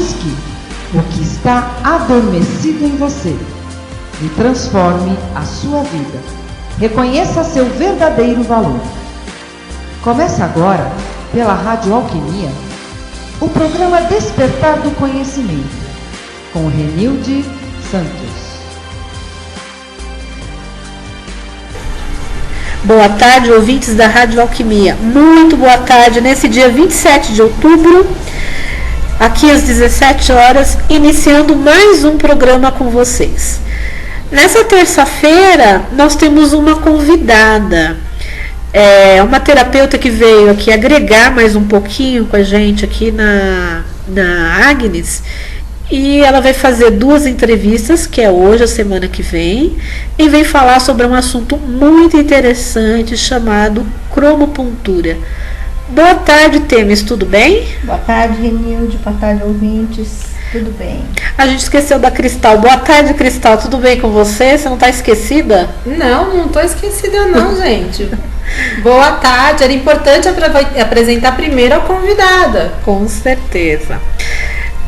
busque o que está adormecido em você e transforme a sua vida. Reconheça seu verdadeiro valor. Começa agora, pela Rádio Alquimia, o programa Despertar do Conhecimento, com Renilde Santos. Boa tarde, ouvintes da Rádio Alquimia. Muito boa tarde, nesse dia 27 de outubro, aqui às 17 horas, iniciando mais um programa com vocês. Nessa terça-feira, nós temos uma convidada, uma terapeuta que veio aqui agregar mais um pouquinho com a gente aqui na Agnes. E ela vai fazer 2 entrevistas, que é hoje, a semana que vem, e vem falar sobre um assunto muito interessante chamado cromopuntura. Boa tarde, Temis, tudo bem? Boa tarde, Renilde, boa tarde, ouvintes, tudo bem. A gente esqueceu da Cristal. Boa tarde, Cristal, tudo bem com você? Você não está esquecida? Não estou esquecida não, gente. Boa tarde, era importante apresentar primeiro a convidada. Com certeza.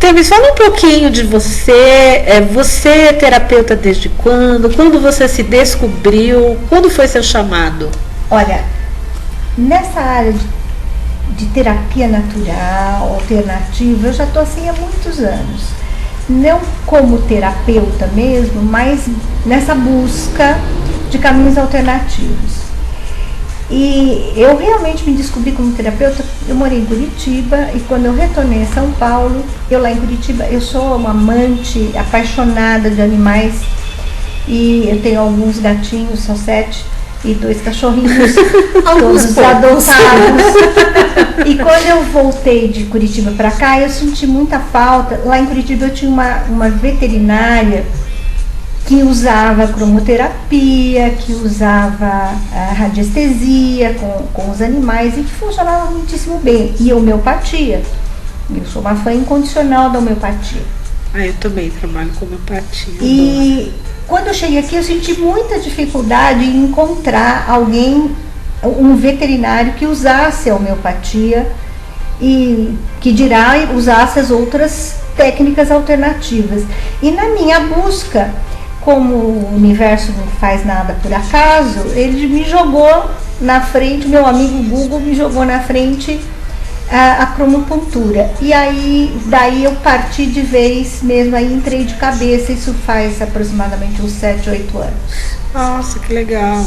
Temis, fala um pouquinho de você. Você é terapeuta desde quando? Quando você se descobriu? Quando foi seu chamado? Olha, nessa área de terapia natural, alternativa, eu já estou assim há muitos anos. Não como terapeuta mesmo, mas nessa busca de caminhos alternativos. E eu realmente me descobri como terapeuta. Eu morei em Curitiba e quando eu retornei a São Paulo, eu lá em Curitiba, eu sou uma amante apaixonada de animais e eu tenho alguns gatinhos, são 7, e 2 cachorrinhos, todos adotados. E quando eu voltei de Curitiba para cá, eu senti muita falta. Lá em Curitiba eu tinha uma veterinária que usava cromoterapia, que usava radiestesia com os animais e que funcionava muitíssimo bem. E homeopatia. Eu sou uma fã incondicional da homeopatia. Eu também trabalho com homeopatia. E quando eu cheguei aqui, eu senti muita dificuldade em encontrar alguém, um veterinário que usasse a homeopatia e que dirá usasse as outras técnicas alternativas. E na minha busca, como o universo não faz nada por acaso, ele me jogou na frente, meu amigo Google me jogou na frente a cromopuntura. E aí, daí eu parti de vez mesmo, aí entrei de cabeça, isso faz aproximadamente uns 7, 8 anos. Nossa, que legal.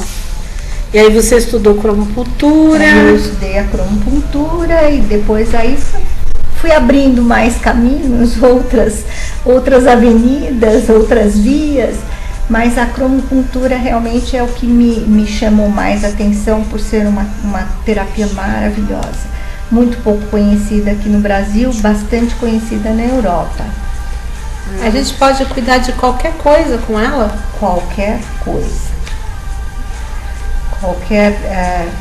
E aí você estudou cromopuntura? Eu estudei a cromopuntura e depois aí fui abrindo mais caminhos, outras avenidas, outras vias, mas a cromopuntura realmente é o que me chamou mais atenção por ser uma terapia maravilhosa, muito pouco conhecida aqui no Brasil, bastante conhecida na Europa. A gente pode cuidar de qualquer coisa com ela? Qualquer coisa.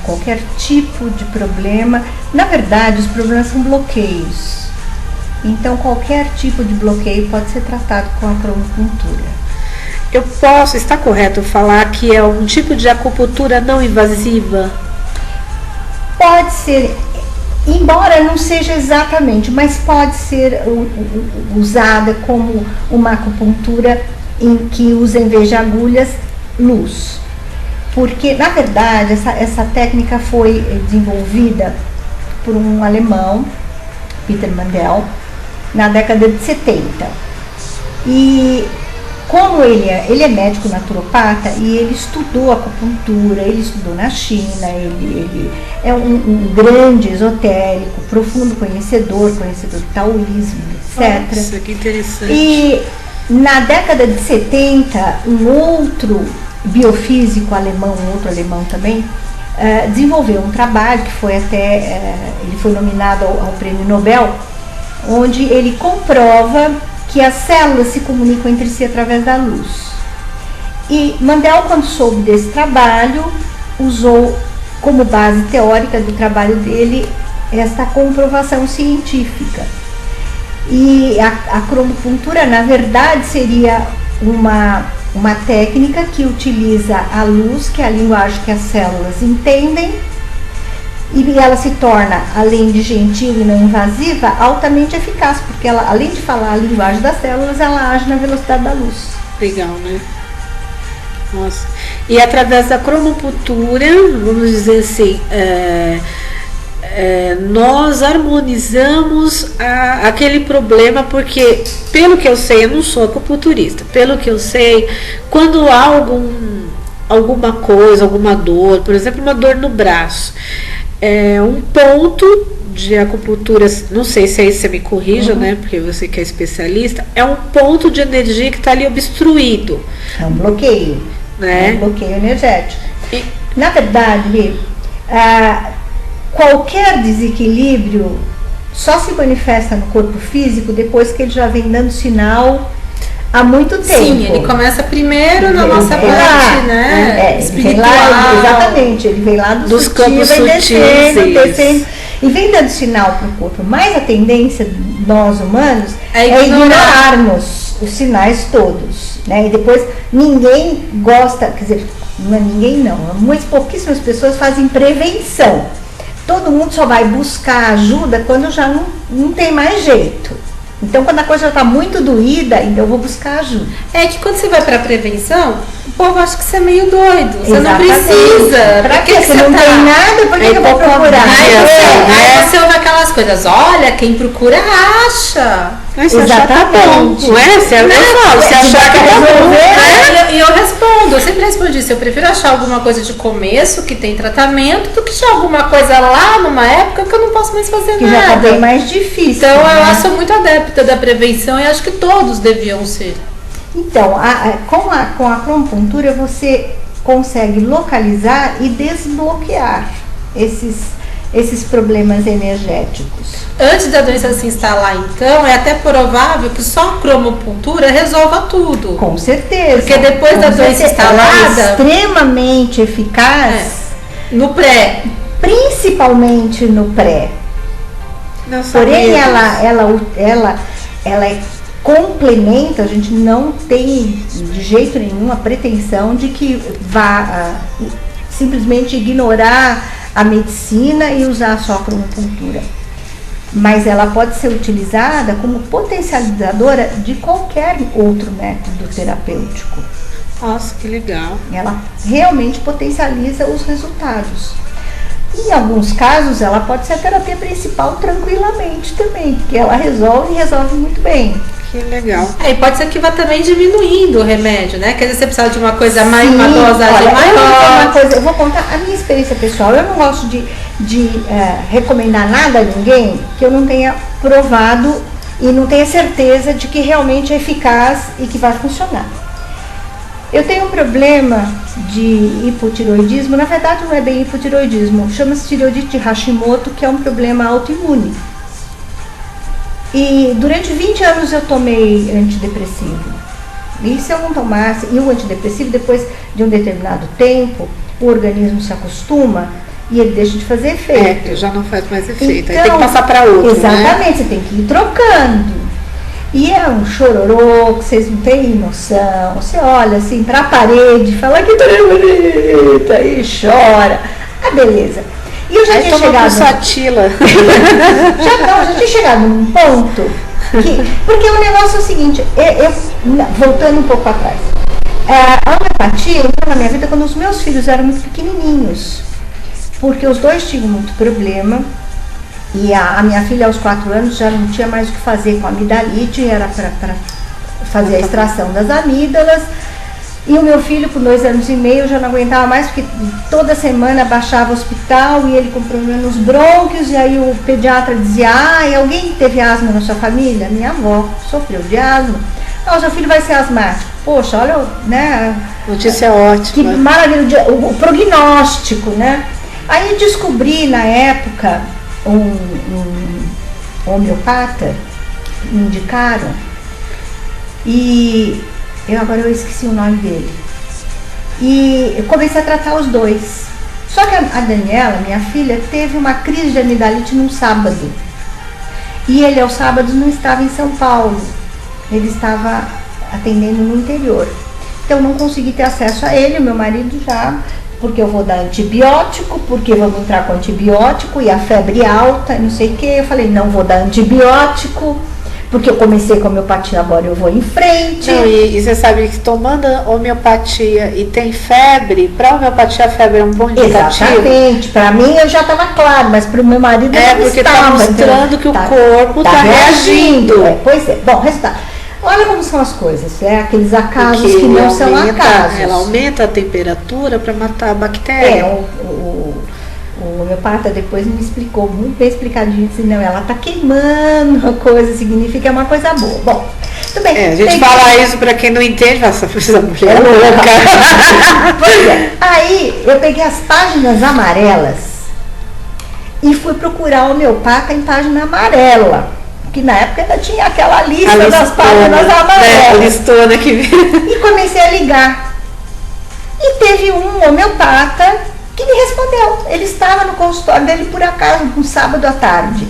Qualquer tipo de problema. Na verdade, os problemas são bloqueios. Então, qualquer tipo de bloqueio pode ser tratado com a cromopuntura. Está correto falar que é um tipo de acupuntura não invasiva? Pode ser, embora não seja exatamente, mas pode ser usada como uma acupuntura em que usa, em vez de agulhas, luz. Porque, na verdade, essa técnica foi desenvolvida por um alemão, Peter Mandel, na década de 70. E como ele é médico naturopata e ele estudou acupuntura, ele estudou na China, ele é um grande esotérico, profundo conhecedor do taoísmo, etc. Nossa, que interessante. E na década de 70, um outro biofísico alemão, outro alemão também, desenvolveu um trabalho que foi ele foi nominado ao Prêmio Nobel, onde ele comprova que as células se comunicam entre si através da luz. E Mandel, quando soube desse trabalho, usou como base teórica do trabalho dele esta comprovação científica. E a cromopuntura, na verdade, seria uma técnica que utiliza a luz, que é a linguagem que as células entendem, E ela se torna, além de gentil e não invasiva, altamente eficaz, porque ela, além de falar a linguagem das células, ela age na velocidade da luz. Legal, né? Nossa. E através da cromopuntura, vamos dizer assim, nós harmonizamos aquele problema, porque, pelo que eu sei, eu não sou acupunturista, pelo que eu sei, quando há alguma coisa, alguma dor, por exemplo, uma dor no braço, um ponto de acupuntura, não sei se aí você me corrija, né, porque você que é especialista, é um ponto de energia que está ali obstruído. É um bloqueio, né? É um bloqueio energético. Na verdade, qualquer desequilíbrio só se manifesta no corpo físico depois que ele já vem dando sinal há muito tempo. Sim, ele começa primeiro na nossa parte, né? Espiritual. Vem lá, exatamente, ele vem lá dos campos sutis, descendo, e vem dando sinal para o corpo. Mas a tendência de nós humanos é ignorarmos os sinais todos, né? E depois ninguém gosta, quer dizer, não é ninguém não, pouquíssimas pessoas fazem prevenção. Todo mundo só vai buscar ajuda quando já não tem mais jeito. Então, quando a coisa já está muito doída, então eu vou buscar ajuda. É que quando você vai para prevenção, o povo acha que você é meio doido. Você Exatamente. não precisa. Pra que você não tem nada? Por que eu vou procurar? Aí você ouve aquelas coisas. Olha, quem procura acha. Mas se achar tá bom, não é? Se achar que tá bom, E eu respondo, eu sempre respondo isso. Eu prefiro achar alguma coisa de começo, que tem tratamento, do que achar alguma coisa lá numa época que eu não posso mais fazer que nada. Já tá bem mais difícil. Então, né? eu sou muito adepta da prevenção e acho que todos deviam ser. Então, com a cromopuntura você consegue localizar e desbloquear esses problemas energéticos. Antes da doença se instalar, então, é até provável que só a cromopuntura resolva tudo. Com certeza. Porque depois da doença instalada... É extremamente eficaz no pré. Principalmente no pré. Porém, ela complementa, a gente não tem de jeito nenhum a pretensão de que vá simplesmente ignorar a medicina e usar só a cromopuntura. Mas ela pode ser utilizada como potencializadora de qualquer outro método terapêutico. Nossa, que legal. Ela realmente potencializa os resultados. Em alguns casos, ela pode ser a terapia principal tranquilamente também, porque ela resolve muito bem. Que legal. E pode ser que vá também diminuindo o remédio, né? Quer dizer, você precisa de uma coisa mais, sim, uma dosagem maior. Eu vou contar a minha experiência pessoal. Eu não gosto de recomendar nada a ninguém que eu não tenha provado e não tenha certeza de que realmente é eficaz e que vai funcionar. Eu tenho um problema de hipotiroidismo, na verdade não é bem hipotiroidismo, chama-se tireoidite de Hashimoto, que é um problema autoimune. E durante 20 anos eu tomei antidepressivo. E se eu não tomasse, e o antidepressivo, depois de um determinado tempo, o organismo se acostuma e ele deixa de fazer efeito. Já não faz mais efeito, então, aí tem que passar para outro, exatamente, né? Você tem que ir trocando. E é um chororô que vocês não têm noção. Você olha assim para a parede, fala que tá bonita e chora. Beleza. E eu já tinha chegado. Satila. já tinha chegado num ponto porque o negócio é o seguinte, voltando um pouco atrás. A homeopatia entrou na minha vida quando os meus filhos eram muito pequenininhos, porque os dois tinham muito problema. E a minha filha aos 4 anos já não tinha mais o que fazer com a amidalite, era para fazer a extração das amígdalas. E o meu filho com 2 anos e meio já não aguentava mais, porque toda semana baixava ao hospital e ele com problema nos brônquios. E aí o pediatra dizia, alguém teve asma na sua família? Minha avó sofreu de asma. O seu filho vai ser asmático. Poxa, olha, né? Notícia ótima. Que maravilha, o prognóstico, né? Aí descobri na época um homeopata, me indicaram, e agora eu esqueci o nome dele. E eu comecei a tratar os dois. Só que a Daniela, minha filha, teve uma crise de amidalite num sábado. E ele aos sábados não estava em São Paulo. Ele estava atendendo no interior. Então não consegui ter acesso a ele, o meu marido já porque eu vou dar antibiótico, porque vamos entrar com antibiótico e a febre alta, não sei o que. Eu falei, não vou dar antibiótico, porque eu comecei com a homeopatia, agora eu vou em frente. Não, e você sabe que tomando homeopatia e tem febre, para homeopatia a febre é um bom indicativo? Exatamente, para mim eu já estava claro, mas para o meu marido não porque estava. está mostrando que o corpo está reagindo. Pois é, bom, resultado. Olha como são as coisas, aqueles acasos que não são acasos. Ela aumenta a temperatura para matar a bactéria. O homeopata depois me explicou, muito bem explicadinho, disse, não, ela está queimando a coisa, significa que é uma coisa boa. Bom, tudo bem. A gente fala isso para quem não entende, essa mulher é louca. Pois é, aí eu peguei as páginas amarelas e fui procurar o homeopata em página amarela. Que na época ainda tinha aquela lista das páginas amarelas. A listona que vira. E comecei a ligar. E teve um homeopata que me respondeu. Ele estava no consultório dele por acaso, um sábado à tarde.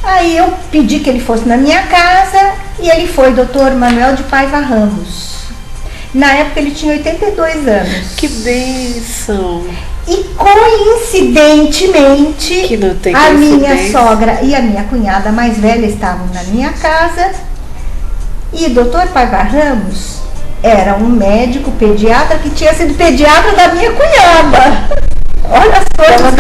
Aí eu pedi que ele fosse na minha casa e ele foi, Dr. Manuel de Paiva Ramos. Na época ele tinha 82 anos. Que bênção! E coincidentemente, que não tem a minha sogra e a minha cunhada mais velha estavam na minha casa. E o Dr. Paiva Ramos era um médico pediatra que tinha sido pediatra da minha cunhada. Olha as coisas.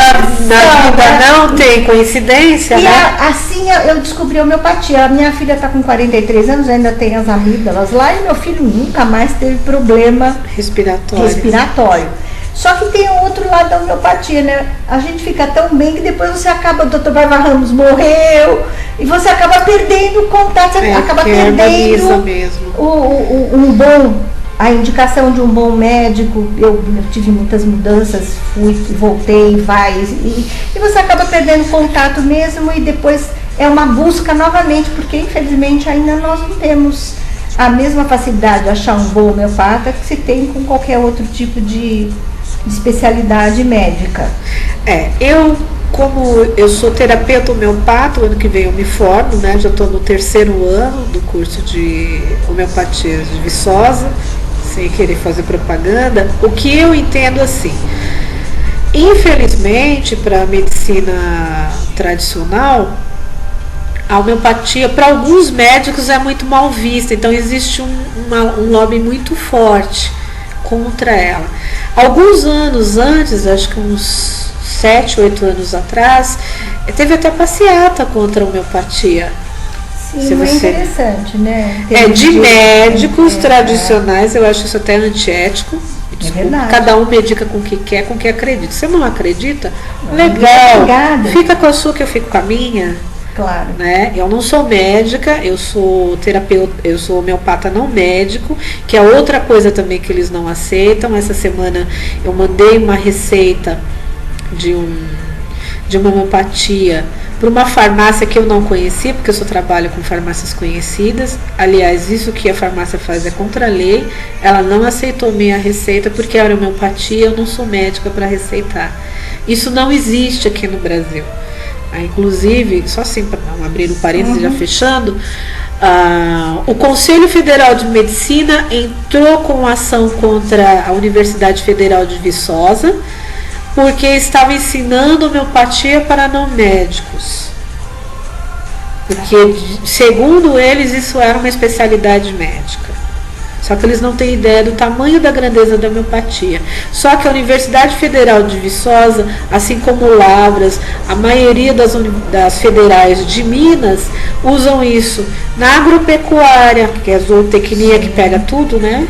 Na vida não tem coincidência, e né? assim eu descobri a homeopatia. A minha filha está com 43 anos, ainda tem as amígdalas lá, e meu filho nunca mais teve problema respiratório. Só que tem um outro lado da homeopatia, né? A gente fica tão bem que depois você acaba, o Dr. Paiva Ramos morreu, e você acaba perdendo o contato, você acaba perdendo a indicação de um bom médico. Eu tive muitas mudanças, fui, voltei, e você acaba perdendo contato mesmo, e depois é uma busca novamente, porque infelizmente ainda nós não temos a mesma facilidade de achar um bom homeopata que se tem com qualquer outro tipo de especialidade médica. Como eu sou terapeuta homeopata, o ano que vem eu me formo, né? Já estou no 3º ano do curso de homeopatia de Viçosa, sem querer fazer propaganda. O que eu entendo assim, infelizmente para a medicina tradicional, a homeopatia para alguns médicos é muito mal vista, então existe um lobby muito forte contra ela. Alguns anos antes, acho que uns 7, 8 anos atrás, teve até passeata contra a homeopatia. Sim, é interessante, né? De médicos tradicionais, eu acho isso até antiético. Desculpa, cada um medica com o que quer, com o que acredita. Você não acredita? Legal, fica com a sua que eu fico com a minha. Claro. Né? Eu não sou médica, eu sou terapeuta, eu sou homeopata não médico, que é outra coisa também que eles não aceitam. Essa semana eu mandei uma receita de uma homeopatia para uma farmácia que eu não conhecia, porque eu só trabalho com farmácias conhecidas. Aliás, isso que a farmácia faz é contra a lei. Ela não aceitou minha receita porque era homeopatia, eu não sou médica para receitar. Isso não existe aqui no Brasil. Inclusive, só assim para não abrir um parênteses, já fechando, o Conselho Federal de Medicina entrou com ação contra a Universidade Federal de Viçosa, porque estava ensinando homeopatia para não médicos. Porque, segundo eles, isso era uma especialidade médica. Só que eles não têm ideia do tamanho da grandeza da homeopatia. Só que a Universidade Federal de Viçosa, assim como Lavras, a maioria das federais de Minas, usam isso na agropecuária, que é a zootecnia que pega tudo, né?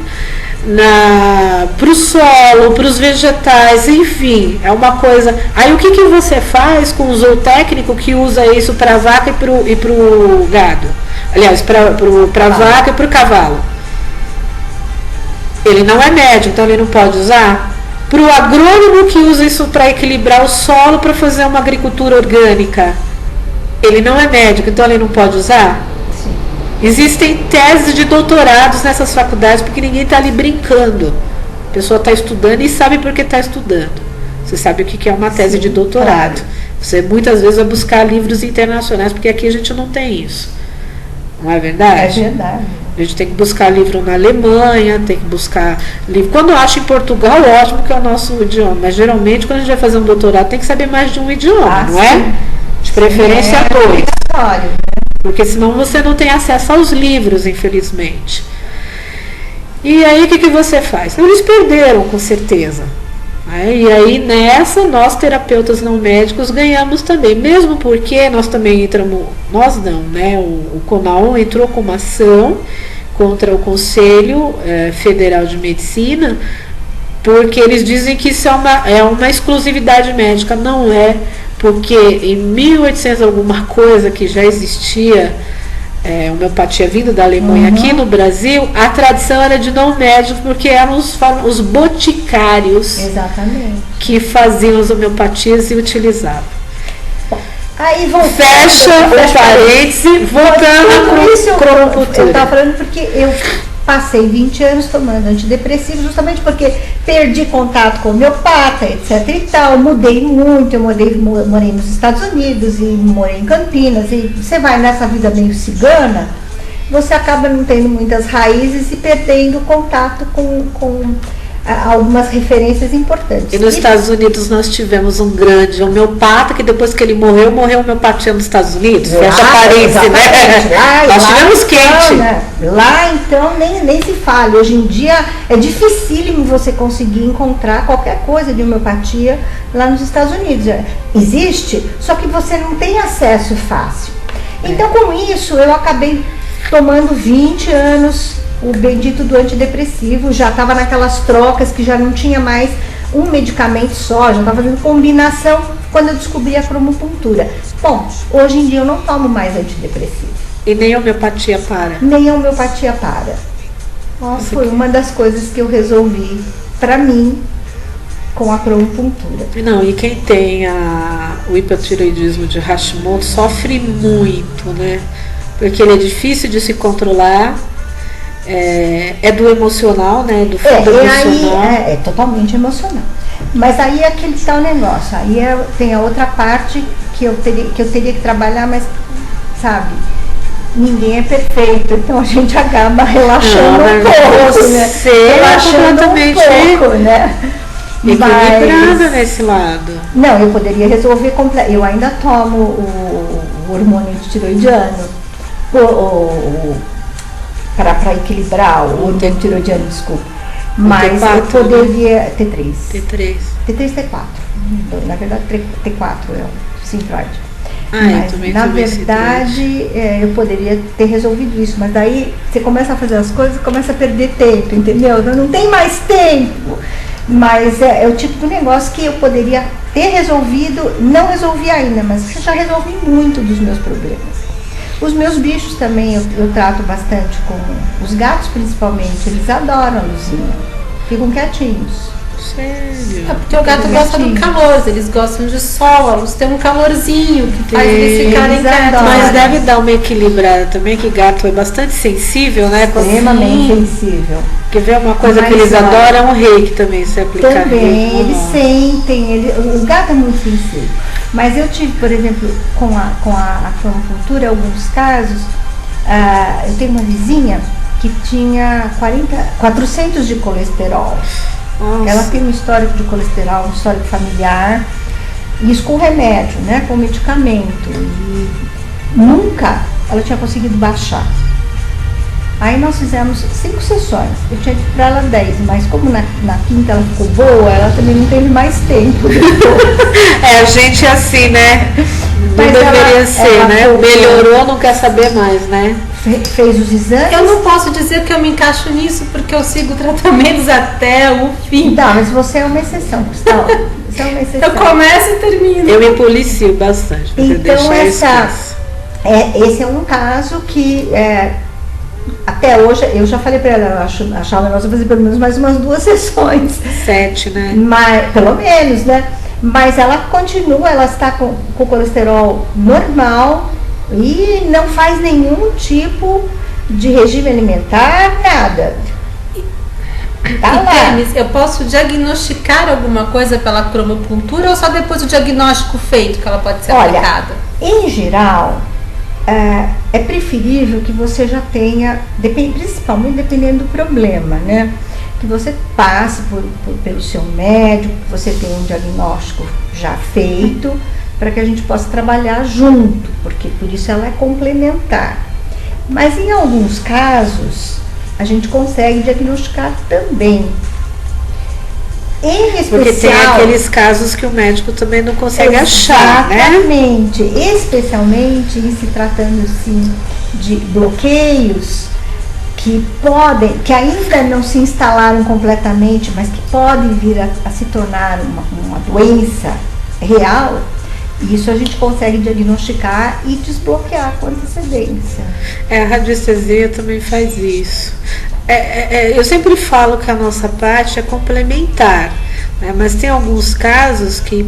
Para o solo, para os vegetais, enfim, é uma coisa. Aí o que você faz com o zootécnico que usa isso para a vaca e para o gado? Aliás, para a vaca e para o cavalo. Ele não é médico, então ele não pode usar. Para o agrônomo que usa isso para equilibrar o solo, para fazer uma agricultura orgânica, ele não é médico, então ele não pode usar. Sim. Existem teses de doutorados nessas faculdades, porque ninguém está ali brincando. A pessoa está estudando e sabe por que está estudando. Você sabe o que é uma tese de doutorado. Você muitas vezes vai buscar livros internacionais, porque aqui a gente não tem isso. Não é verdade? É verdade. A gente tem que buscar livro na Alemanha, tem que buscar livro. Quando acha em Portugal, ótimo, que é o nosso idioma. Mas geralmente, quando a gente vai fazer um doutorado, tem que saber mais de um idioma, não é? De preferência dois. Porque senão você não tem acesso aos livros, infelizmente. E aí, o que você faz? Eles perderam, com certeza. E aí, nessa, nós, terapeutas não médicos, ganhamos também. Mesmo porque nós também entramos... Nós não, né? O CONAUM entrou com uma ação contra o Conselho Federal de Medicina, porque eles dizem que isso é uma exclusividade médica. Não é, porque em 1800 alguma coisa que já existia homeopatia vindo da Alemanha aqui no Brasil, a tradição era de não médicos, porque eram os boticários. Exatamente. Que faziam as homeopatias e utilizavam. Aí fecha o parêntese, voltando para a cromocultura. Eu estava falando porque eu passei 20 anos tomando antidepressivo, justamente porque perdi contato com o homeopata, etc e tal. Mudei muito, eu morei nos Estados Unidos e morei em Campinas. E você vai nessa vida meio cigana, você acaba não tendo muitas raízes e perdendo contato com algumas referências importantes. E nos Estados Unidos nós tivemos um grande homeopata que depois que ele morreu homeopatia nos Estados Unidos. Fecha parênteses, né? Nós tivemos quente. Né? Lá então nem se fala. Hoje em dia é dificílimo você conseguir encontrar qualquer coisa de homeopatia lá nos Estados Unidos. Existe, só que você não tem acesso fácil. Então com isso eu acabei tomando 20 anos o bendito do antidepressivo, já estava naquelas trocas que já não tinha mais um medicamento só, já estava fazendo combinação quando eu descobri a cromopuntura. Bom, hoje em dia eu não tomo mais antidepressivo. E nem a homeopatia para? Nem a homeopatia para. Foi uma das coisas que eu resolvi para mim com a cromopuntura. Não, e quem tem o hipotireoidismo de Hashimoto sofre muito, né? Porque ele é difícil de se controlar. É do emocional, né? Do fundo emocional. É totalmente emocional. Mas aí é aquele tal negócio. Aí tem a outra parte que eu teria que trabalhar, mas, sabe, ninguém é perfeito. Então a gente acaba relaxando um pouco, né? Relaxando um pouco, né? Equilibrada nesse lado. Não, eu poderia resolver completo. Eu ainda tomo o hormônio tiroidiano. Para equilibrar o hormônio tiroidiano, desculpa. Mas T4, eu poderia... T3. T3, T4. Na verdade, T4 é o Synthroid. Mas, na verdade, eu poderia ter resolvido isso. Mas daí, você começa a fazer as coisas e começa a perder tempo, entendeu? Não tem mais tempo. Mas é o tipo de negócio que eu poderia ter resolvido. Não resolvi ainda, mas já resolvi muito dos meus problemas. Os meus bichos também eu trato bastante com os gatos, principalmente. Eles adoram a luzinha. Ficam quietinhos. Sério? Porque o gato gosta do calor, eles gostam de sol, a luz tem um calorzinho que faz eles ficarem quietos. Mas deve dar uma equilibrada também, que gato é bastante sensível, né? Extremamente sensível. Quer ver uma coisa que eles adoram? É um reiki também, se aplicar. Também, eles sentem, o gato é muito sensível. Mas eu tive, por exemplo, com a cromocultura, em alguns casos, eu tenho uma vizinha que tinha 400 de colesterol. Nossa. Ela tem um histórico de colesterol, um histórico familiar, isso com remédio, né, com medicamento. E nunca ela tinha conseguido baixar. Aí nós fizemos 5 sessões. Eu tinha dito para ela 10, mas como na quinta ela ficou boa, ela também não teve mais tempo. A gente é assim, né? Não deveria ser, né? Melhorou, não quer saber mais, né? Fez os exames. Eu não posso dizer que eu me encaixo nisso, porque eu sigo tratamentos até o fim. Tá, mas você é uma exceção, Cristal. Você é uma exceção. Eu começo e termino. Eu me policio bastante. Então esse é um caso que... até hoje, eu já falei para ela, achava o negócio fazer pelo menos mais umas 2 sessões. 7, né? Mas, pelo menos, né? Mas ela continua, ela está com o colesterol normal e não faz nenhum tipo de regime alimentar, nada. Tá lá. Eu posso diagnosticar alguma coisa pela cromopuntura ou só depois do diagnóstico feito que ela pode ser aplicada? Em geral, é preferível que você já tenha, principalmente dependendo do problema, né? Que você passe pelo seu médico, que você tenha um diagnóstico já feito, para que a gente possa trabalhar junto, porque por isso ela é complementar. Mas em alguns casos, a gente consegue diagnosticar também. Em especial, porque tem aqueles casos que o médico também não consegue achar, né? Exatamente, especialmente em se tratando assim de bloqueios que ainda não se instalaram completamente, mas que podem vir a se tornar uma doença real. Isso a gente consegue diagnosticar e desbloquear com antecedência. A radiestesia também faz isso. Eu sempre falo que a nossa parte é complementar, né? Mas tem alguns casos que,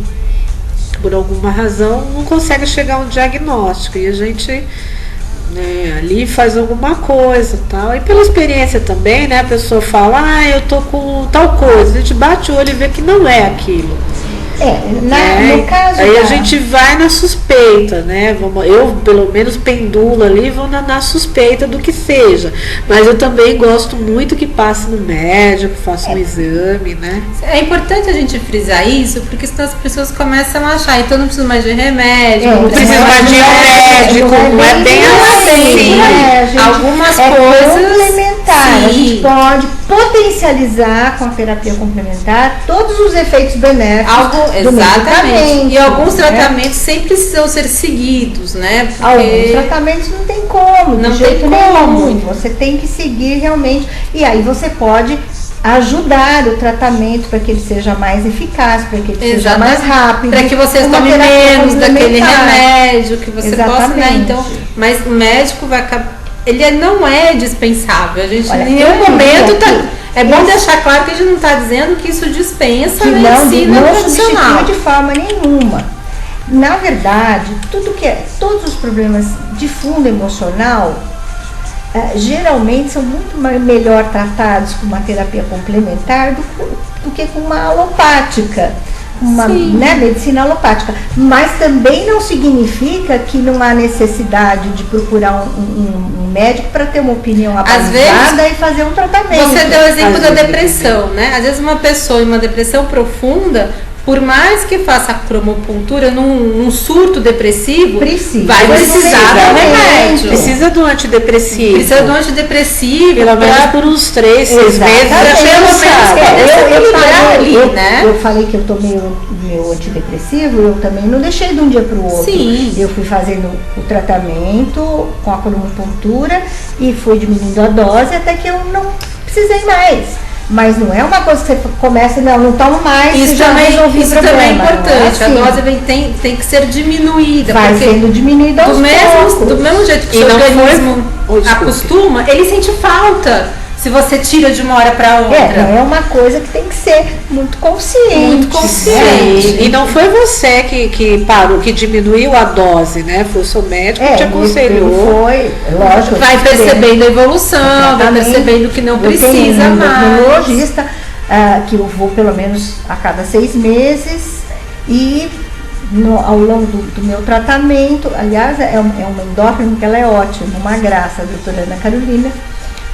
por alguma razão, não consegue chegar a um diagnóstico e a gente, né, ali faz alguma coisa, tal. E pela experiência também, né, a pessoa fala, eu tô com tal coisa, a gente bate o olho e vê que não é aquilo. No caso aí a gente vai na suspeita, né? Eu pelo menos pendulo ali, vou na suspeita do que seja. Mas eu também gosto muito que passe no médico, faça um exame, né? É importante a gente frisar isso, porque senão as pessoas começam a achar, então não preciso mais de remédio, não preciso mais de médico, não é bem assim. Algumas coisas complementar. A gente pode potencializar com a terapia complementar todos os efeitos benéficos. Exatamente. E alguns tratamentos sempre precisam ser seguidos, né? Porque alguns tratamentos não tem como, não de jeito tem como. nenhum. Você tem que seguir realmente. E aí você pode ajudar o tratamento para que ele seja mais eficaz, para que ele seja mais rápido. Para que você tome menos daquele remédio, que você possa, né? Então, mas o médico vai acabar. Ele não é dispensável. A gente em nenhum momento é bom deixar claro que a gente não está dizendo que isso dispensa a medicina profissional. Não substitui de forma nenhuma. Na verdade, todos os problemas de fundo emocional geralmente são muito melhor tratados com uma terapia complementar do que com uma alopática. Medicina alopática, mas também não significa que não há necessidade de procurar um médico para ter uma opinião abalizada e fazer um tratamento. Você deu o exemplo da depressão, né? Às vezes uma pessoa em uma depressão profunda, por mais que faça cromopuntura num surto depressivo, vai precisar de remédio. Precisa do antidepressivo. Precisa do antidepressivo. Pelo menos por uns 3, 6 meses. Eu falei que eu tomei o meu antidepressivo, eu também não deixei de um dia para o outro. Sim. Eu fui fazendo o tratamento com a cromopuntura e fui diminuindo a dose até que eu não precisei mais. Mas não é uma coisa que você começa, não tomo mais. Isso também é importante. A dose tem que ser diminuída. Vai sendo diminuída aos poucos. Do mesmo jeito que o seu organismo acostuma, ele sente falta se você tira de uma hora para outra. Não é uma coisa que tem que ser muito consciente. Muito consciente. E não foi você que parou, que diminuiu a dose, né? Foi o seu médico que te aconselhou. Foi, lógico. Vai percebendo a evolução, vai percebendo que não precisa mais. Eu tenho um neurologista que eu vou pelo menos a cada 6 meses e ao longo do meu tratamento, aliás, é uma endócrina que ela é ótima, uma graça, a doutora Ana Carolina.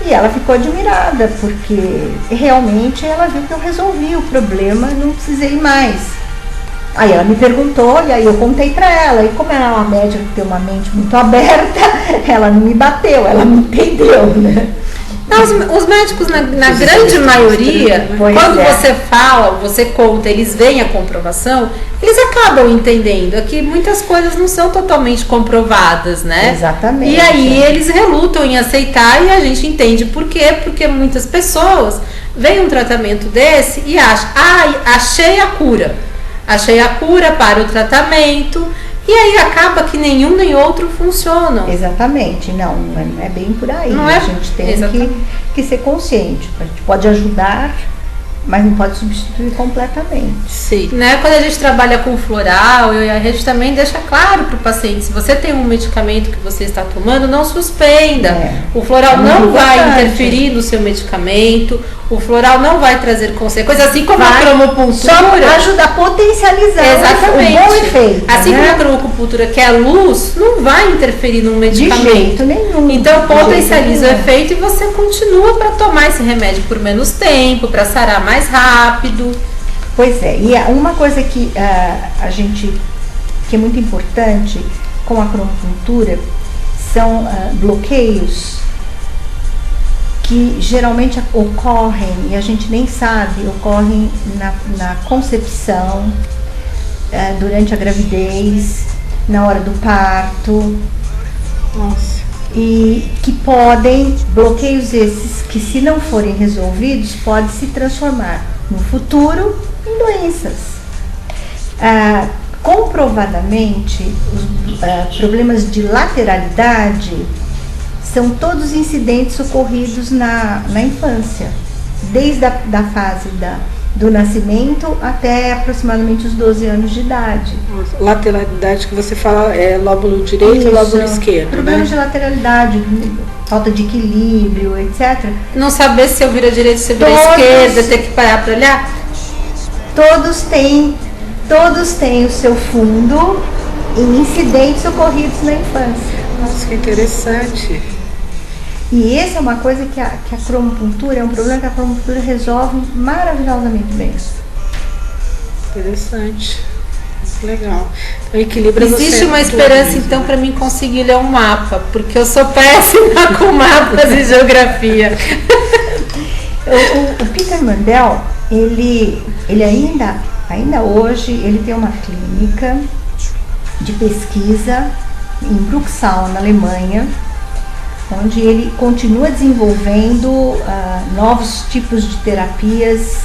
E ela ficou admirada, porque realmente ela viu que eu resolvi o problema, não precisei mais. Aí ela me perguntou, e aí eu contei pra ela, e como ela é uma médica que tem uma mente muito aberta, ela não me bateu, ela me entendeu, né? Não, os médicos, na grande maioria, quando você fala, você conta, eles veem a comprovação, eles acabam entendendo. Aqui muitas coisas não são totalmente comprovadas, né? Exatamente. E aí eles relutam em aceitar e a gente entende por quê, porque muitas pessoas veem um tratamento desse e acham, achei a cura. Achei a cura para o tratamento. E aí acaba que nenhum nem outro funcionam. Exatamente, não é bem por aí. Não a gente tem que ser consciente. A gente pode ajudar, mas não pode substituir completamente. Sim. Né? Quando a gente trabalha com floral, a gente também deixa claro para o paciente, se você tem um medicamento que você está tomando, não suspenda. O floral não vai interferir no seu medicamento. O floral não vai trazer consequências, assim como a cromopuntura. Só ajuda a potencializar exatamente. o bom efeito. Assim né? como a cromopuntura, que é a luz, não vai interferir no medicamento. De jeito nenhum. Então potencializa o efeito e você continua para tomar esse remédio por menos tempo, para sarar mais rápido. Pois é, e uma coisa que que é muito importante com a cromopuntura são bloqueios que geralmente ocorrem, e a gente nem sabe, ocorrem na concepção, durante a gravidez, na hora do parto. Nossa. E que bloqueios esses, que se não forem resolvidos, podem se transformar no futuro em doenças. Comprovadamente, os problemas de lateralidade são todos incidentes ocorridos na infância, desde a fase do nascimento até aproximadamente os 12 anos de idade. Lateralidade que você fala é lóbulo direito e lóbulo esquerdo, problemas né? de lateralidade, falta de equilíbrio, etc. Não saber se eu viro a direita, se eu viro a esquerda, ter que parar para olhar? Todos têm o seu fundo em incidentes ocorridos na infância. Nossa, que interessante. E essa é uma coisa que a cromopuntura, é um problema que a cromopuntura resolve maravilhosamente bem. Interessante. Legal. Então, equilibra. Existe uma esperança, então, para mim conseguir ler um mapa, porque eu sou péssima com mapas e geografia. O Peter Mandel, ele ainda hoje, ele tem uma clínica de pesquisa em Bruxelas, na Alemanha, onde ele continua desenvolvendo novos tipos de terapias.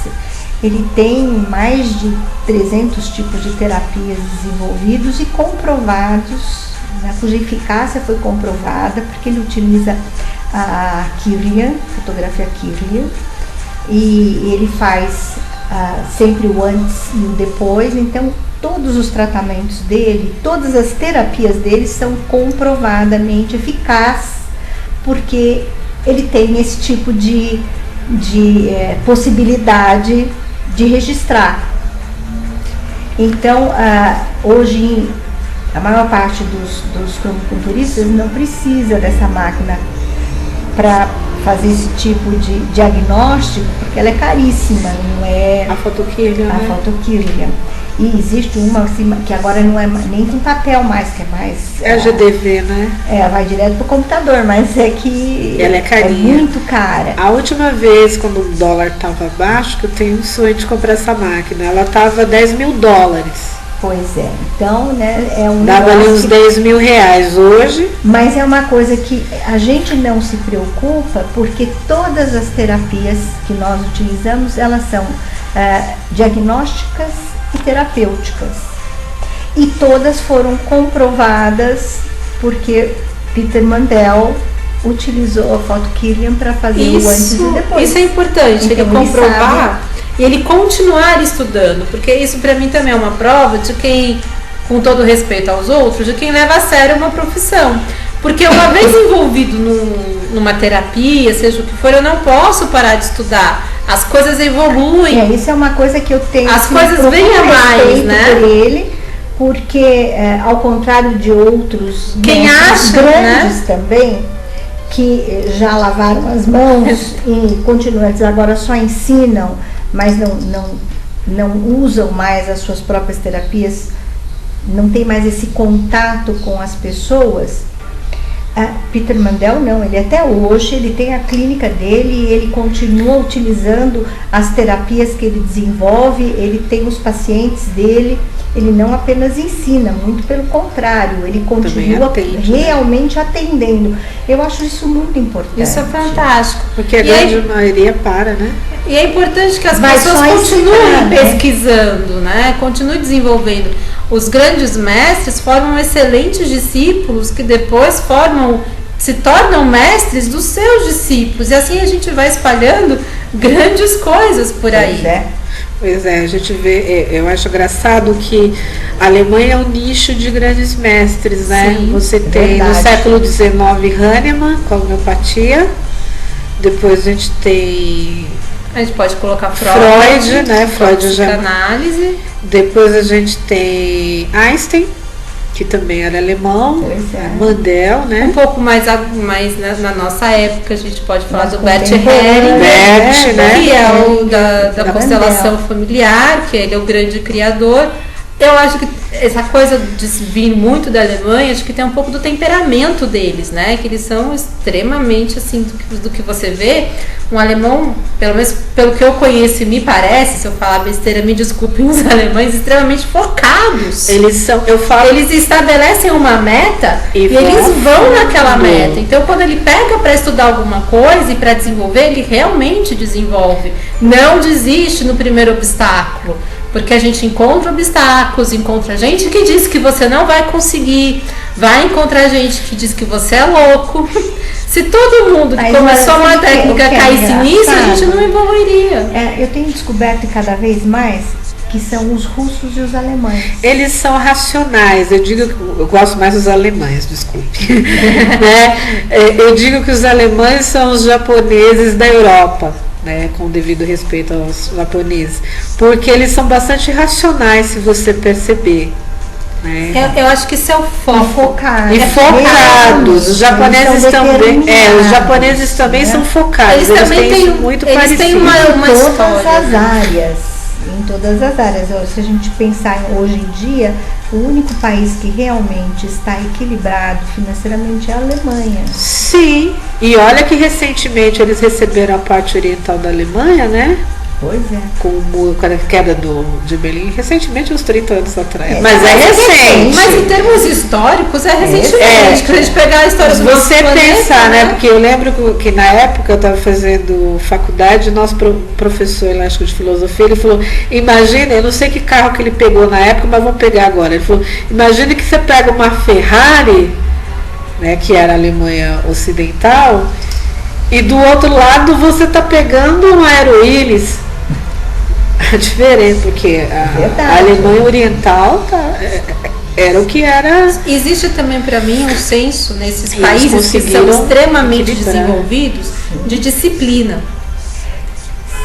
Ele tem mais de 300 tipos de terapias desenvolvidos e comprovados, né, cuja eficácia foi comprovada, porque ele utiliza a Kirlian, fotografia Kirlian, e ele faz sempre o antes e o depois. Então todos os tratamentos dele, todas as terapias dele são comprovadamente eficazes, porque ele tem esse tipo de possibilidade de registrar. Então, hoje, a maior parte dos cromopunturistas não precisa dessa máquina para fazer esse tipo de diagnóstico, porque ela é caríssima, não é a fotokirlian, a fotokirlian. E existe uma que agora não é nem com papel mais, que é mais... É a GDV, né? Vai direto pro computador, mas é que ela é carinha. É muito cara. A última vez, quando o dólar estava baixo, que eu tenho um sonho de comprar essa máquina, ela estava $10 mil. Pois é, então, né, é um dava ali uns R$10 mil hoje. Mas é uma coisa que a gente não se preocupa, porque todas as terapias que nós utilizamos, elas são diagnósticas e terapêuticas. E todas foram comprovadas, porque Peter Mandel utilizou a fotokirlian para fazer o antes e depois. Isso é importante, então, ele comprovar e ele continuar estudando, porque isso para mim também é uma prova de quem, com todo respeito aos outros, de quem leva a sério uma profissão. Porque uma vez envolvido numa terapia, seja o que for, eu não posso parar de estudar. As coisas evoluem. Isso é uma coisa que eu tenho. As coisas vêm a mais, né? Por ele, porque ao contrário de outros quem acha, grandes, né? Também, que já lavaram as mãos e continuam, agora só ensinam, mas não usam mais as suas próprias terapias, não tem mais esse contato com as pessoas. Peter Mandel não, ele até hoje ele tem a clínica dele e ele continua utilizando as terapias que ele desenvolve, ele tem os pacientes dele, ele não apenas ensina, muito pelo contrário, ele continua realmente atendendo. Eu acho isso muito importante. Isso é fantástico. Porque a grande maioria para, né? E é importante que as pessoas continuem pesquisando, né? Continuem desenvolvendo. Os grandes mestres formam excelentes discípulos que depois se tornam mestres dos seus discípulos. E assim a gente vai espalhando grandes coisas por aí. Pois é, a gente vê, eu acho engraçado que a Alemanha é um nicho de grandes mestres, né? Sim, você tem no século XIX Hahnemann com a homeopatia, depois a gente tem A gente pode colocar Freud, né? Freud já. Psicanálise. Depois a gente tem Einstein, que também era alemão. Pois é. Mandel, Um né? pouco mais na nossa época, a gente pode falar Mais do Bert contemporâneo, Hellinger, né? que é o da Da constelação Mandel. familiar, que ele é o grande criador. Eu acho que essa coisa de vir muito da Alemanha, acho que tem um pouco do temperamento deles, né? Que eles são extremamente, assim, do que você vê. Um alemão, pelo menos pelo que eu conheço e me parece, se eu falar besteira, me desculpem os alemães, extremamente focados. Eles são, eu falo. Eles estabelecem uma meta E e eles vão naquela fundo. meta. Então, quando ele pega para estudar alguma coisa e para desenvolver, ele realmente desenvolve. Não desiste no primeiro obstáculo. Porque a gente encontra obstáculos, encontra gente que diz que você não vai conseguir, vai encontrar gente que diz que você é louco. Se todo mundo que Mas começou olha, uma sabe o que técnica é caísse nisso, a gente engraçado? não evoluiria. Eu tenho descoberto cada vez mais que são os russos e os alemães. Eles são racionais. Eu gosto mais dos alemães, desculpe. Né? Eu digo que os alemães são os japoneses da Europa, né? Com devido respeito aos japoneses, porque eles são bastante racionais, se você perceber. Né? Eu acho que isso é o foco. Focados. E focados. Os japoneses também. Os japoneses também são focados. Eles também têm têm- isso muito eles parecido. têm uma Em todas história, as né? áreas. Em todas as áreas. Se a gente pensar hoje em dia, o único país que realmente está equilibrado financeiramente é a Alemanha. Sim. E olha que recentemente eles receberam a parte oriental da Alemanha, né? Pois é. Com a queda de Berlim, recentemente, uns 30 anos atrás. É, Mas é recente. Mas em termos históricos é recentemente. É. Quando a gente pegar a história Se do nosso você planeta, pensar, né? Porque eu lembro que na época eu estava fazendo faculdade, nosso professor lá, acho que de filosofia, ele falou: imagina, eu não sei que carro que ele pegou na época, mas vamos pegar agora. Ele falou: imagina que você pega uma Ferrari, né, que era a Alemanha Ocidental, e do outro lado você está pegando um Aero-Willis. A diferença, porque a Verdade. Alemanha Oriental era o que era. Existe também para mim um senso nesses Eles países que são conseguiram extremamente equilibrar. desenvolvidos de disciplina.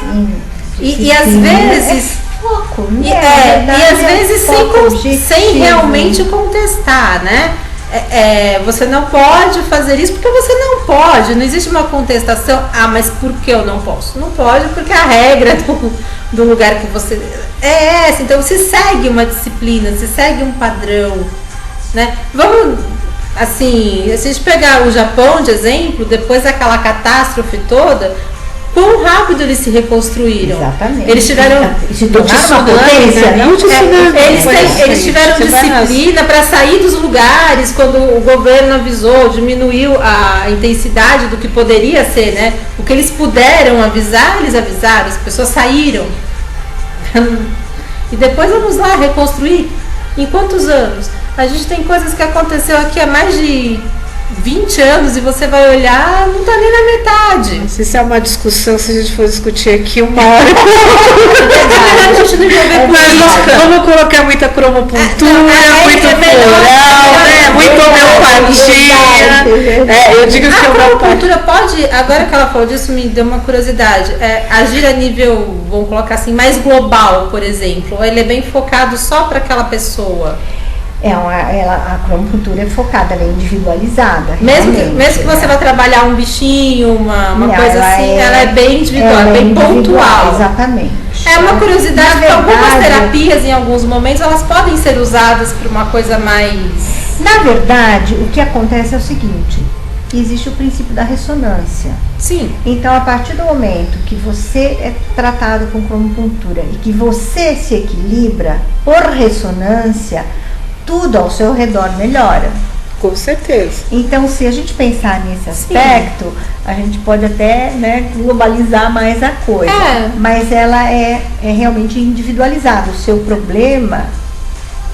Sim. E às Sim. vezes. É foco, E, né? e Na verdade, às vezes foco, sem objetivo. realmente contestar, né? Você não pode fazer isso porque você não pode. Não existe uma contestação. Ah, mas por que eu não posso? Não pode porque a regra do lugar que você é essa. Então se segue uma disciplina, se segue um padrão, né? Vamos, assim, se a gente pegar o Japão de exemplo, depois daquela catástrofe toda, quão rápido eles se reconstruíram. Exatamente. Eles tiveram Se tornaram uma tsunami, potência, né? não? O tsunami. eles tiveram Você vai nas- disciplina para sair dos lugares quando o governo avisou, diminuiu a intensidade do que poderia ser, né? O que eles puderam avisar, eles avisaram, as pessoas saíram. E depois vamos lá reconstruir. Em quantos anos? A gente tem coisas que aconteceu aqui há mais de 20 anos e você vai olhar, não tá nem na metade. Se isso é uma discussão, se a gente for discutir aqui uma hora. A gente não envolver política. Vamos colocar muita cromopuntura, muito é melhor. floral, né? Muito homeopatia. Eu digo que A é uma cromocultura pode, agora que ela falou disso, me deu uma curiosidade. Agir a nível, vamos colocar assim, mais global, por exemplo. Ou ele é bem focado só para aquela pessoa? A cromocultura é focada, ela é individualizada. Mesmo que realmente, você né? vai trabalhar um bichinho, uma Não, coisa assim, ela é bem individual, ela é bem individual, pontual. Exatamente. É uma curiosidade, Na que algumas verdade- terapias, em alguns momentos, elas podem ser usadas para uma coisa mais... Na verdade, o que acontece é o seguinte: existe o princípio da ressonância. Sim. Então, a partir do momento que você é tratado com cromopuntura e que você se equilibra por ressonância, tudo ao seu redor melhora. Com certeza. Então, se a gente pensar nesse aspecto, a gente pode até, né, globalizar mais a coisa. É. Mas ela é realmente individualizada. O seu problema,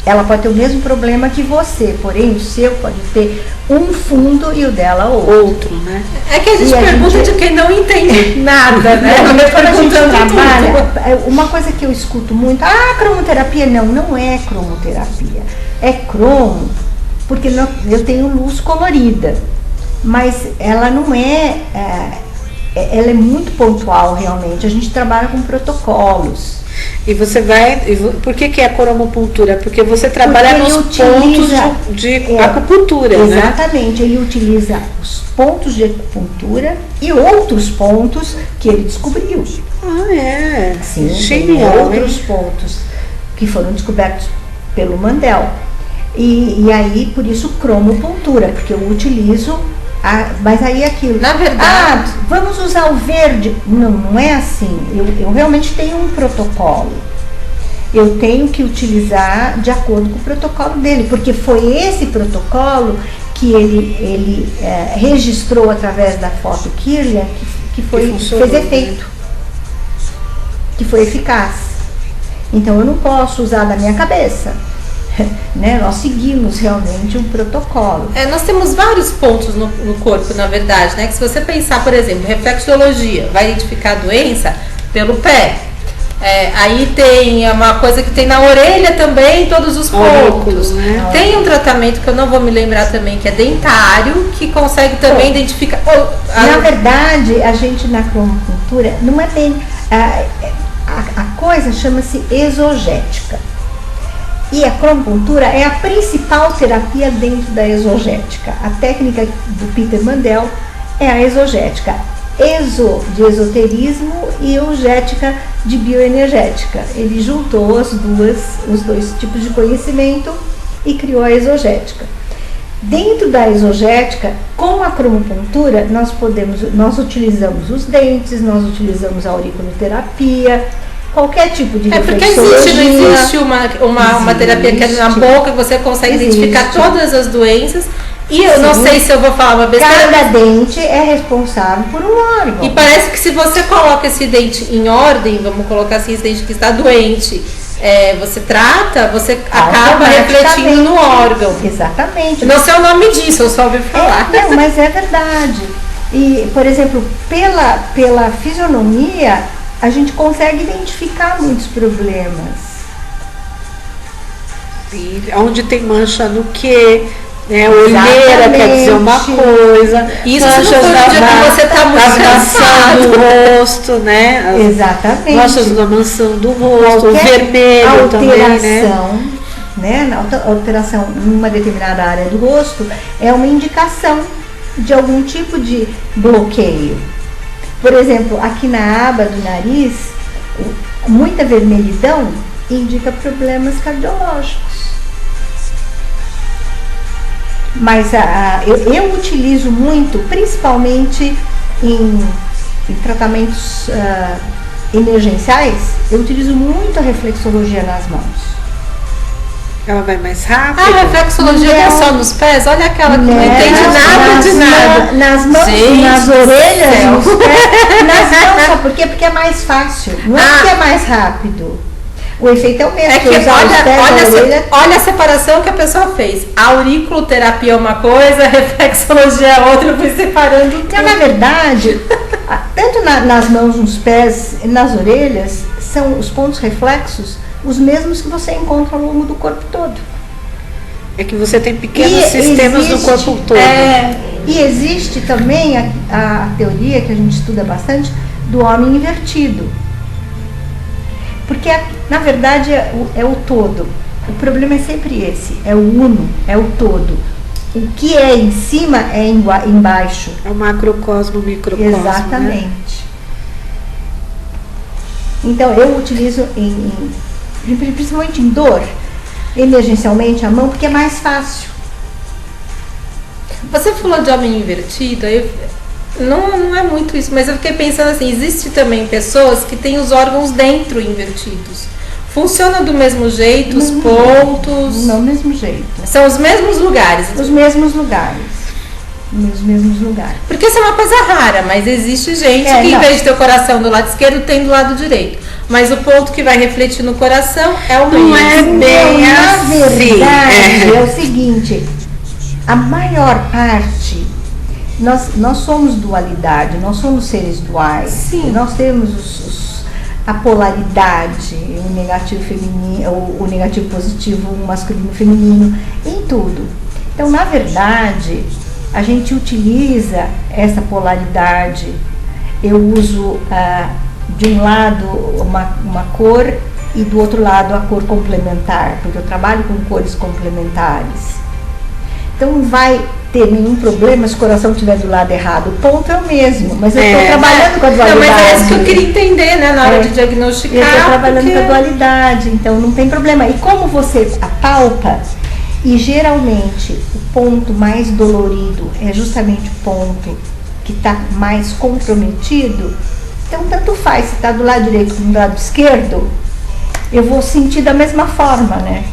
ela pode ter o mesmo problema que você, porém o seu pode ter um fundo e o dela outro. Outro, né? É que a gente E a pergunta gente- de quem não entende nada, né? Quando a gente Perguntando trabalha, tudo. uma coisa que eu escuto muito: cromoterapia. Não é cromoterapia. É cromo, porque eu tenho luz colorida, mas ela não é ela é muito pontual realmente. A gente trabalha com protocolos. E você vai... Por que é a cromopuntura? Porque você trabalha nos pontos de acupuntura, né? Exatamente. Ele utiliza os pontos de acupuntura e outros pontos que ele descobriu. Sim, genial, outros pontos que foram descobertos pelo Mandel. E aí, por isso, cromopuntura, porque eu utilizo... mas aí é aquilo. Na verdade... vamos usar o verde. Não é assim. Eu realmente tenho um protocolo. Eu tenho que utilizar de acordo com o protocolo dele, porque foi esse protocolo que ele registrou através da foto Kirlian que fez efeito, que foi eficaz. Então eu não posso usar da minha cabeça. Né? Nós seguimos realmente um protocolo. Nós temos vários pontos no corpo, na verdade, né? Que se você pensar, por exemplo, reflexologia, vai identificar a doença pelo pé. Aí tem uma coisa que tem na orelha também, todos os pontos. Né? Tem um tratamento que eu não vou me lembrar também, que é dentário, que consegue também identificar. Na verdade, a gente na cromocultura não é bem. A coisa chama-se exogética. E a cromopuntura é a principal terapia dentro da exogética. A técnica do Peter Mandel é a exogética. De esoterismo e eugética de bioenergética. Ele juntou os dois tipos de conhecimento e criou a exogética. Dentro da exogética, com a cromopuntura, nós utilizamos os dentes, nós utilizamos a auriculoterapia, qualquer tipo de reflexologia. Porque não existe uma terapia que é na boca, que você consegue identificar todas as doenças. E eu não sei se eu vou falar uma besteira. Cada dente é responsável por um órgão. E parece que se você coloca esse dente em ordem, vamos colocar assim, esse dente que está doente, você trata, você acaba refletindo no órgão. Exatamente. Não sei o nome disso, eu só ouvi falar. Não, mas é verdade. E, por exemplo, pela fisionomia, a gente consegue identificar muitos problemas. Sim, onde tem mancha no quê? Olheira quer dizer uma coisa. Isso manchas que você está muito cansado do rosto, né? Exatamente. Manchas na maçã do rosto, o vermelho também, né? Alteração numa determinada área do rosto é uma indicação de algum tipo de bloqueio. Por exemplo, aqui na aba do nariz, muita vermelhidão indica problemas cardiológicos. Mas eu utilizo muito, principalmente em tratamentos emergenciais, eu utilizo muito a reflexologia nas mãos. Ela vai mais rápido? A reflexologia não é só nos pés? Olha aquela que não entende nada de nada. Nas mãos, gente, nas orelhas, nos pés, nas mãos, sabe por quê? Porque é mais fácil, não é que é mais rápido. O efeito é o mesmo. Olha a separação que a pessoa fez. A auriculoterapia é uma coisa, a reflexologia é outra, eu fui separando tudo. Então, na verdade, tanto nas mãos, nos pés e nas orelhas, são os pontos reflexos os mesmos que você encontra ao longo do corpo todo. É que você tem pequenos sistemas no corpo todo. E existe também a teoria que a gente estuda bastante do homem invertido. Porque, na verdade, é o todo. O problema é sempre esse, é o uno, é o todo. O que é em cima é embaixo. É o macrocosmo, microcosmo. Exatamente. Né? Então, eu utilizo, principalmente em dor, emergencialmente a mão, porque é mais fácil. Você falou de homem invertido, não é muito isso, mas eu fiquei pensando assim, existe também pessoas que têm os órgãos dentro invertidos. Funciona do mesmo jeito, os pontos? Não, do mesmo jeito. São os mesmos lugares? Os mesmos lugares. Nos mesmos lugares. Porque isso é uma coisa rara, mas existe gente que em vez de ter o coração do lado esquerdo, tem do lado direito. Mas o ponto que vai refletir no coração é o mesmo. Não é bem assim. Na verdade, é o seguinte, a maior parte, nós somos dualidade, nós somos seres duais. Sim. Nós temos a polaridade, o negativo feminino, o negativo positivo, o masculino feminino, em tudo. Então, na verdade, a gente utiliza essa polaridade eu uso de um lado uma cor e do outro lado a cor complementar, porque eu trabalho com cores complementares. Então não vai ter nenhum problema se o coração estiver do lado errado. O ponto é o mesmo, mas eu estou trabalhando com a dualidade. Não, mas é isso que eu queria entender, né, na hora de diagnosticar. Eu estou trabalhando com a dualidade, então não tem problema. E como você apalpa, e geralmente o ponto mais dolorido é justamente o ponto que está mais comprometido, então tanto faz se está do lado direito ou do lado esquerdo, eu vou sentir da mesma forma, né?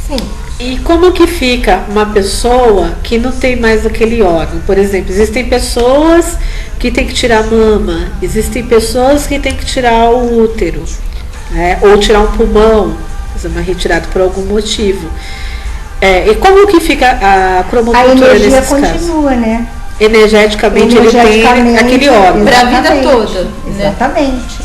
Sim. E como que fica uma pessoa que não tem mais aquele órgão? Por exemplo, existem pessoas que tem que tirar a mama, existem pessoas que tem que tirar o útero, né? Ou tirar um pulmão, fazer uma retirada por algum motivo. E como que fica a cromocultura nesses casos? A energia continua, né? Energeticamente ele tem aquele órgão. Para a vida toda. Exatamente.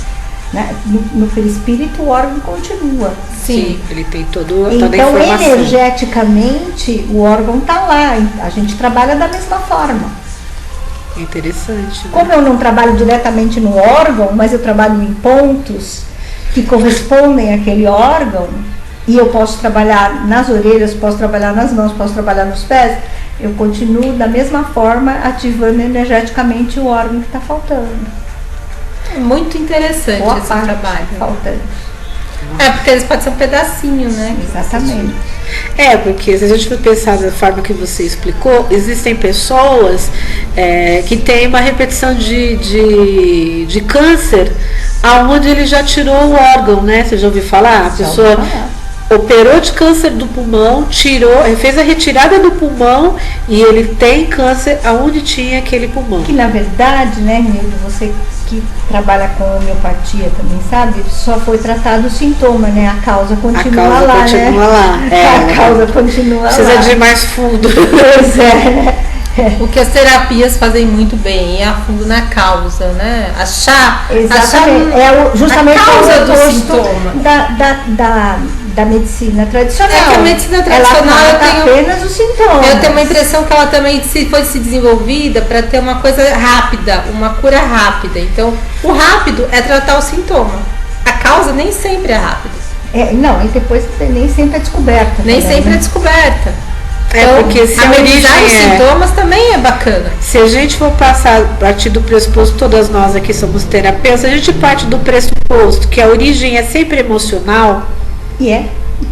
Né? No perispírito o órgão continua. Sim, ele tem toda a então, informação. Energeticamente, o órgão está lá. A gente trabalha da mesma forma. Interessante. Né? Como eu não trabalho diretamente no órgão, mas eu trabalho em pontos que correspondem àquele órgão, e eu posso trabalhar nas orelhas, posso trabalhar nas mãos, posso trabalhar nos pés, eu continuo da mesma forma ativando energeticamente o órgão que está faltando. Muito interessante esse trabalho. Faltando. Porque eles podem ser um pedacinho, né? Exatamente. Porque se a gente for pensar da forma que você explicou, existem pessoas que têm uma repetição de câncer aonde ele já tirou o órgão, né? Você já ouviu falar? A pessoa operou de câncer do pulmão, fez a retirada do pulmão e ele tem câncer aonde tinha aquele pulmão. Que na verdade, né, Nildo, você que trabalha com homeopatia também sabe, só foi tratado o sintoma, né? A causa continua lá, né? A causa continua lá. Precisa de mais fundo. Pois é. O que as terapias fazem muito bem é a fundo na causa, né? Achar justamente a causa do sintoma da medicina tradicional. Que a medicina tradicional ela trata apenas os sintomas. Eu tenho uma impressão que ela também foi se desenvolvida para ter uma coisa rápida, uma cura rápida. Então, o rápido é tratar o sintoma. A causa nem sempre é rápida. Não, e depois nem sempre é descoberta. Nem também, sempre né? é descoberta. Porque se amenizar os sintomas também é bacana. Se a gente for partir do pressuposto, todas nós aqui somos terapeutas, a gente parte do pressuposto que a origem é sempre emocional,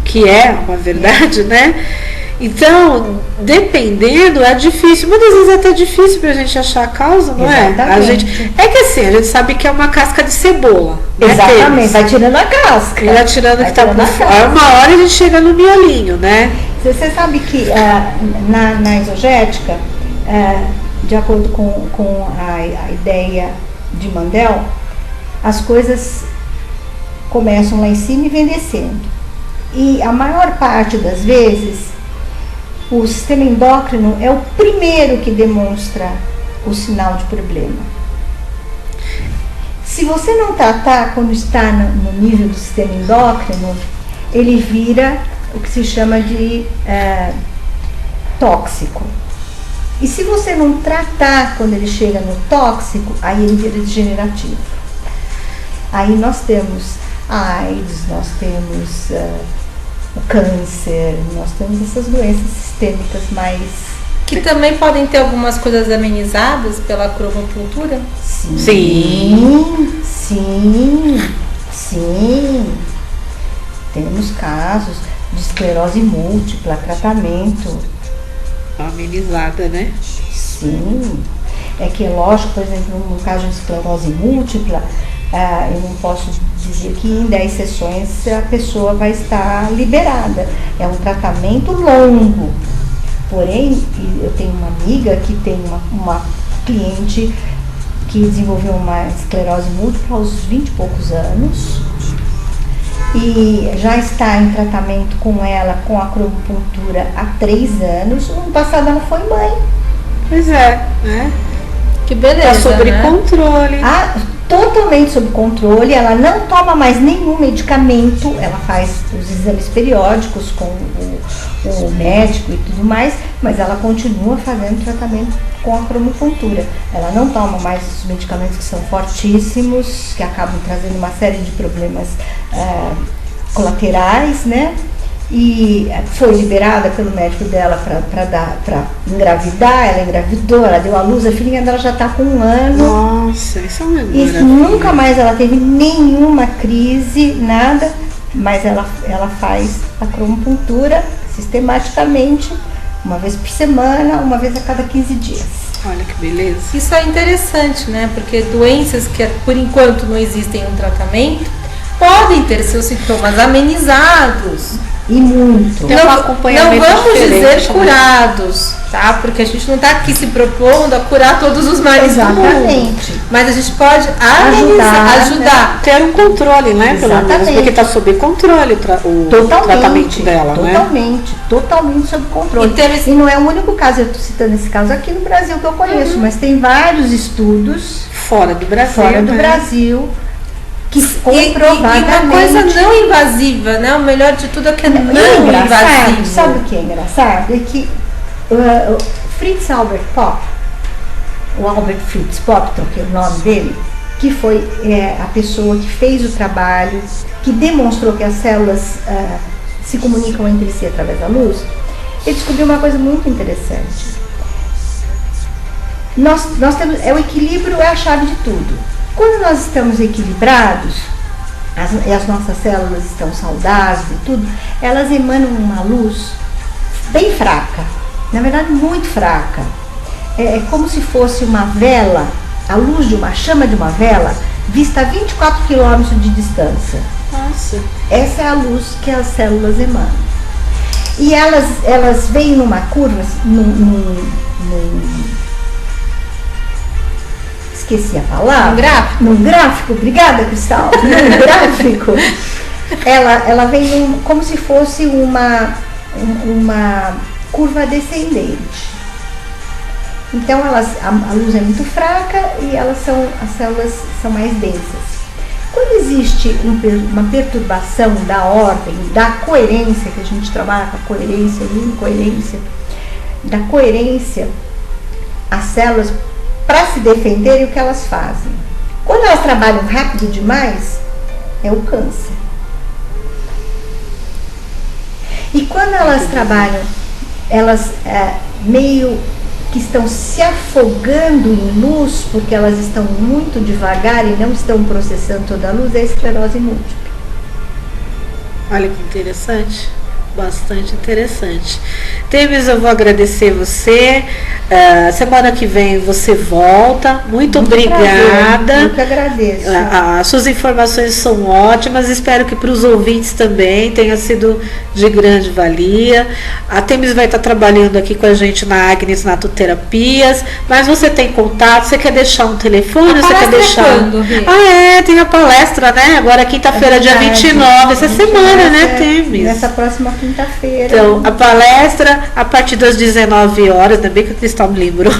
que é uma verdade, né? Então, dependendo, é difícil, muitas vezes é até difícil pra gente achar a causa, não é? A gente a gente sabe que é uma casca de cebola. Exatamente, vai tirando a casca. Vai tirando o que tá por fora. Uma hora a gente chega no miolinho, né? Você sabe que na exogética, de acordo com a ideia de Mandel, as coisas começam lá em cima e vem descendo. E a maior parte das vezes, o sistema endócrino é o primeiro que demonstra o sinal de problema. Se você não tratar quando está no nível do sistema endócrino, ele vira o que se chama de tóxico. E se você não tratar quando ele chega no tóxico, aí ele vira degenerativo. Aí nós temos a AIDS, nós temos o câncer, nós temos essas doenças sistêmicas mais... Que também podem ter algumas coisas amenizadas pela cromocultura? Sim. Temos casos de esclerose múltipla, tratamento. Amenizada, né? Sim. É que, lógico, por exemplo, no caso de esclerose múltipla, eu não posso dizer que em 10 sessões a pessoa vai estar liberada. É um tratamento longo. Porém, eu tenho uma amiga que tem uma cliente que desenvolveu uma esclerose múltipla aos 20 e poucos anos e já está em tratamento com ela, com a cromocultura, há 3 anos. No ano passado ela foi mãe. Pois é, né? Que beleza, tá sob né? controle. totalmente sob controle, ela não toma mais nenhum medicamento, ela faz os exames periódicos com o médico e tudo mais, mas ela continua fazendo tratamento com a cromopuntura. Ela não toma mais os medicamentos que são fortíssimos, que acabam trazendo uma série de problemas colaterais, né? E foi liberada pelo médico dela para engravidar. Ela engravidou, ela deu à luz, a filhinha dela já está com 1 ano. Nossa, isso é uma E maravilha. nunca mais ela teve nenhuma crise, nada, mas ela faz a cromopuntura sistematicamente, uma vez por semana, uma vez a cada 15 dias. Olha que beleza. Isso é interessante, né? Porque doenças que por enquanto não existem um tratamento podem ter seus sintomas amenizados. E muito. Tem um Não acompanhamento vamos diferente, dizer né? curados, tá? Porque a gente não está aqui se propondo a curar todos os males do mundo. Exatamente. Mas a gente pode ajudar. Ter um controle, né? Pelo menos, Exatamente. porque está sob controle o tratamento dela, né? Totalmente sob controle. E teve- E não é o único caso, eu estou citando esse caso aqui no Brasil que eu conheço, mas tem vários estudos Fora do Brasil. fora do né? Brasil que E comprovadamente... uma coisa não invasiva, né? O melhor de tudo é que é não E o engraçado, invasivo. sabe o que é engraçado? É que o Fritz Albert Popp, o Albert Fritz Popp, troquei o nome dele, que foi a pessoa que fez o trabalho, que demonstrou que as células se comunicam entre si através da luz, ele descobriu uma coisa muito interessante. Nós temos, o equilíbrio é a chave de tudo. Quando nós estamos equilibrados, e as nossas células estão saudáveis e tudo, elas emanam uma luz bem fraca, na verdade muito fraca. É como se fosse uma vela, a luz de uma chama de uma vela, vista a 24 quilômetros de distância. Nossa. Essa é a luz que as células emanam. E elas vêm numa curva, esqueci a palavra. Um gráfico? Num gráfico, obrigada, Cristal. Num gráfico, ela vem como se fosse uma curva descendente. Então a luz é muito fraca e as células são mais densas. Quando existe uma perturbação da ordem, da coerência, que a gente trabalha com a coerência e incoerência, da coerência, as células, para se defenderem, o que elas fazem? Quando elas trabalham rápido demais, é o câncer. E quando elas trabalham, elas meio que estão se afogando em luz, porque elas estão muito devagar e não estão processando toda a luz, é a esclerose múltipla. Olha que interessante. Bastante interessante. Temis, eu vou agradecer você. Semana que vem você volta. Muito obrigada. Eu que agradeço. As suas informações são ótimas. Espero que para os ouvintes também tenha sido de grande valia. A Temis vai estar trabalhando aqui com a gente na Agnes Natoterapias. Mas você tem contato? Você quer deixar um telefone? Você quer deixar? Quando, Rê? Tem a palestra, né? Agora quinta-feira, dia 29, essa semana, né, Temis? Nessa próxima quinta-feira. Então, a palestra a partir das 19 horas, ainda bem que a Cristal me lembrou,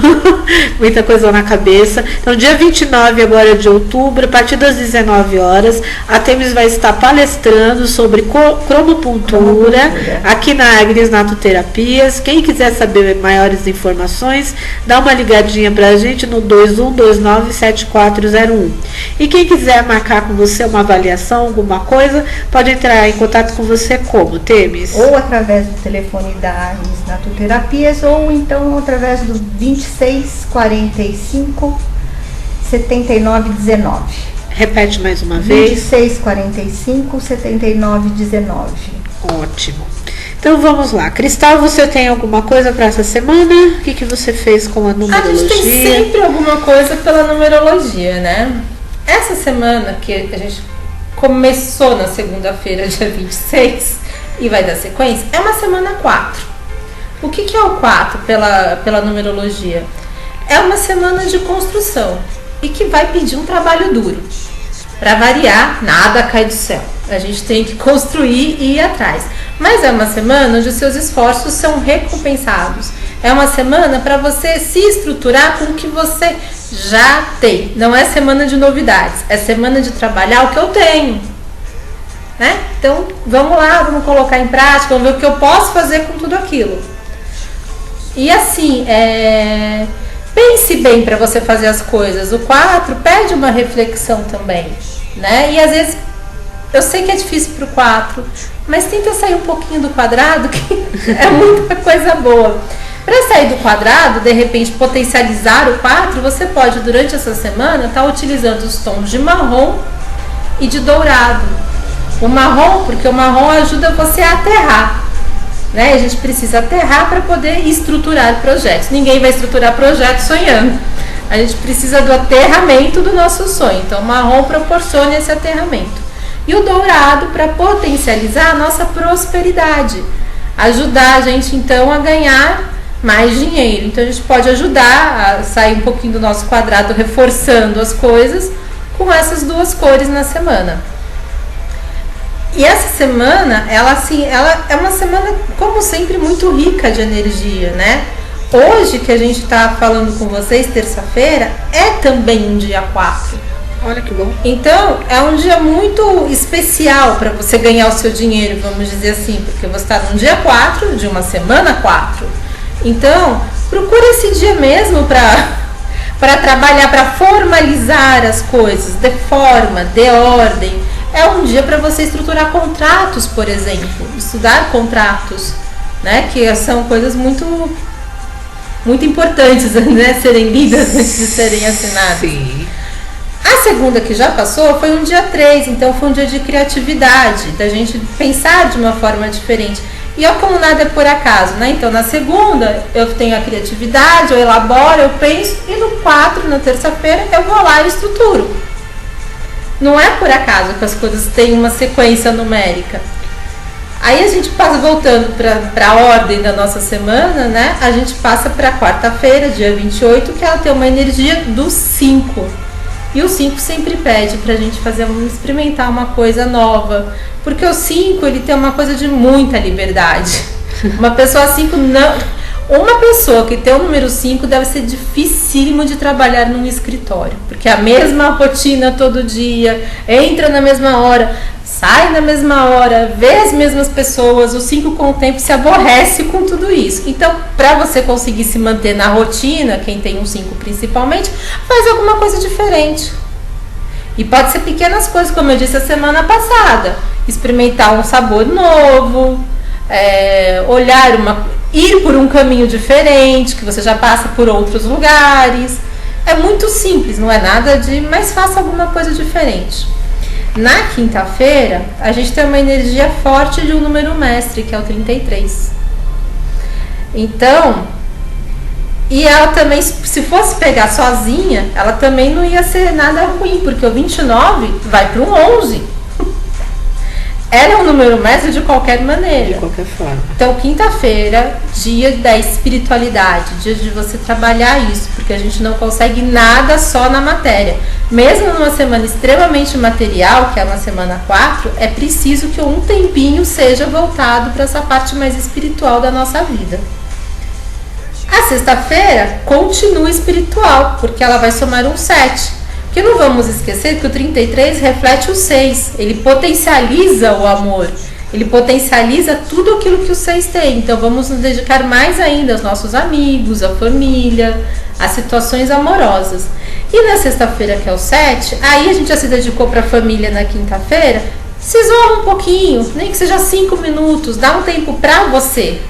muita coisa na cabeça. Então, dia 29 agora de outubro, a partir das 19 horas, a Temis vai estar palestrando sobre cromopuntura aqui na Agnes Natoterapias. Quem quiser saber maiores informações, dá uma ligadinha pra gente no 21297401. E quem quiser marcar com você uma avaliação, alguma coisa, pode entrar em contato com você como, Temis? Ou através do telefone da Agnes Natoterapias, ou então através do 2645 7919. Repete mais uma vez. 2645 7919. Ótimo. Então vamos lá. Cristal, você tem alguma coisa para essa semana? O que você fez com a A numerologia? gente tem sempre alguma coisa pela numerologia, né? Essa semana que a gente começou na segunda-feira, dia 26, e vai dar sequência, é uma semana 4. O que é o 4 pela numerologia? É uma semana de construção e que vai pedir um trabalho duro. Para variar, nada cai do céu. A gente tem que construir e ir atrás. Mas é uma semana onde os seus esforços são recompensados. É uma semana para você se estruturar com o que você já tem. Não é semana de novidades, é semana de trabalhar o que eu tenho, né? Então, vamos lá, vamos colocar em prática, vamos ver o que eu posso fazer com tudo aquilo. E assim, pense bem para você fazer as coisas. O 4 pede uma reflexão também, né? E às vezes, eu sei que é difícil para o 4, mas tenta sair um pouquinho do quadrado, que é muita coisa boa. Para sair do quadrado, de repente potencializar o 4, você pode durante essa semana estar utilizando os tons de marrom e de dourado. O marrom, porque o marrom ajuda você a aterrar, né? A gente precisa aterrar para poder estruturar projetos. Ninguém vai estruturar projetos sonhando. A gente precisa do aterramento do nosso sonho. Então o marrom proporciona esse aterramento. E o dourado para potencializar a nossa prosperidade. Ajudar a gente então a ganhar mais dinheiro. Então a gente pode ajudar a sair um pouquinho do nosso quadrado, reforçando as coisas com essas duas cores na semana. E essa semana, ela é uma semana, como sempre, muito rica de energia, né? Hoje que a gente está falando com vocês, terça-feira, é também um dia 4. Olha que bom. Então, é um dia muito especial para você ganhar o seu dinheiro, vamos dizer assim, porque você está num dia 4 de uma semana 4. Então, procure esse dia mesmo para trabalhar, para formalizar as coisas, de forma, de ordem. É um dia para você estruturar contratos, por exemplo, estudar contratos, né? Que são coisas muito importantes, né? Serem lidas antes de serem assinadas. Sim. A segunda que já passou foi um dia 3, então foi um dia de criatividade, da gente pensar de uma forma diferente. E eu, como nada é por acaso, né? Então na segunda eu tenho a criatividade, eu elaboro, eu penso, e no 4, na terça-feira, eu vou lá e estruturo. Não é por acaso que as coisas têm uma sequência numérica. Aí a gente passa, voltando para a ordem da nossa semana, né? A gente passa para quarta-feira, dia 28, que ela tem uma energia do 5. E o 5 sempre pede para a gente experimentar uma coisa nova. Porque o 5, ele tem uma coisa de muita liberdade. Uma pessoa 5 não... Uma pessoa que tem o número 5 deve ser dificílimo de trabalhar num escritório, porque a mesma rotina todo dia, entra na mesma hora, sai na mesma hora, vê as mesmas pessoas. O 5 com o tempo se aborrece com tudo isso. Então, para você conseguir se manter na rotina, quem tem um 5 principalmente, faz alguma coisa diferente. E pode ser pequenas coisas, como eu disse a semana passada, experimentar um sabor novo, ir por um caminho diferente, que você já passa por outros lugares. É muito simples, não é nada mas faça alguma coisa diferente. Na quinta-feira, a gente tem uma energia forte de um número mestre, que é o 33. Então, e ela também, se fosse pegar sozinha, ela também não ia ser nada ruim, porque o 29 vai para um 11. Ela é um número mestre de qualquer maneira. De qualquer forma. Então, quinta-feira, dia da espiritualidade, dia de você trabalhar isso, porque a gente não consegue nada só na matéria. Mesmo numa semana extremamente material, que é uma semana 4, é preciso que um tempinho seja voltado para essa parte mais espiritual da nossa vida. A sexta-feira continua espiritual, porque ela vai somar um 7. Porque não vamos esquecer que o 33 reflete o 6, ele potencializa o amor, ele potencializa tudo aquilo que o 6 tem. Então vamos nos dedicar mais ainda aos nossos amigos, à família, às situações amorosas. E na sexta-feira, que é o 7, aí a gente já se dedicou para a família na quinta-feira, se isola um pouquinho, nem que seja 5 minutos, dá um tempo para você.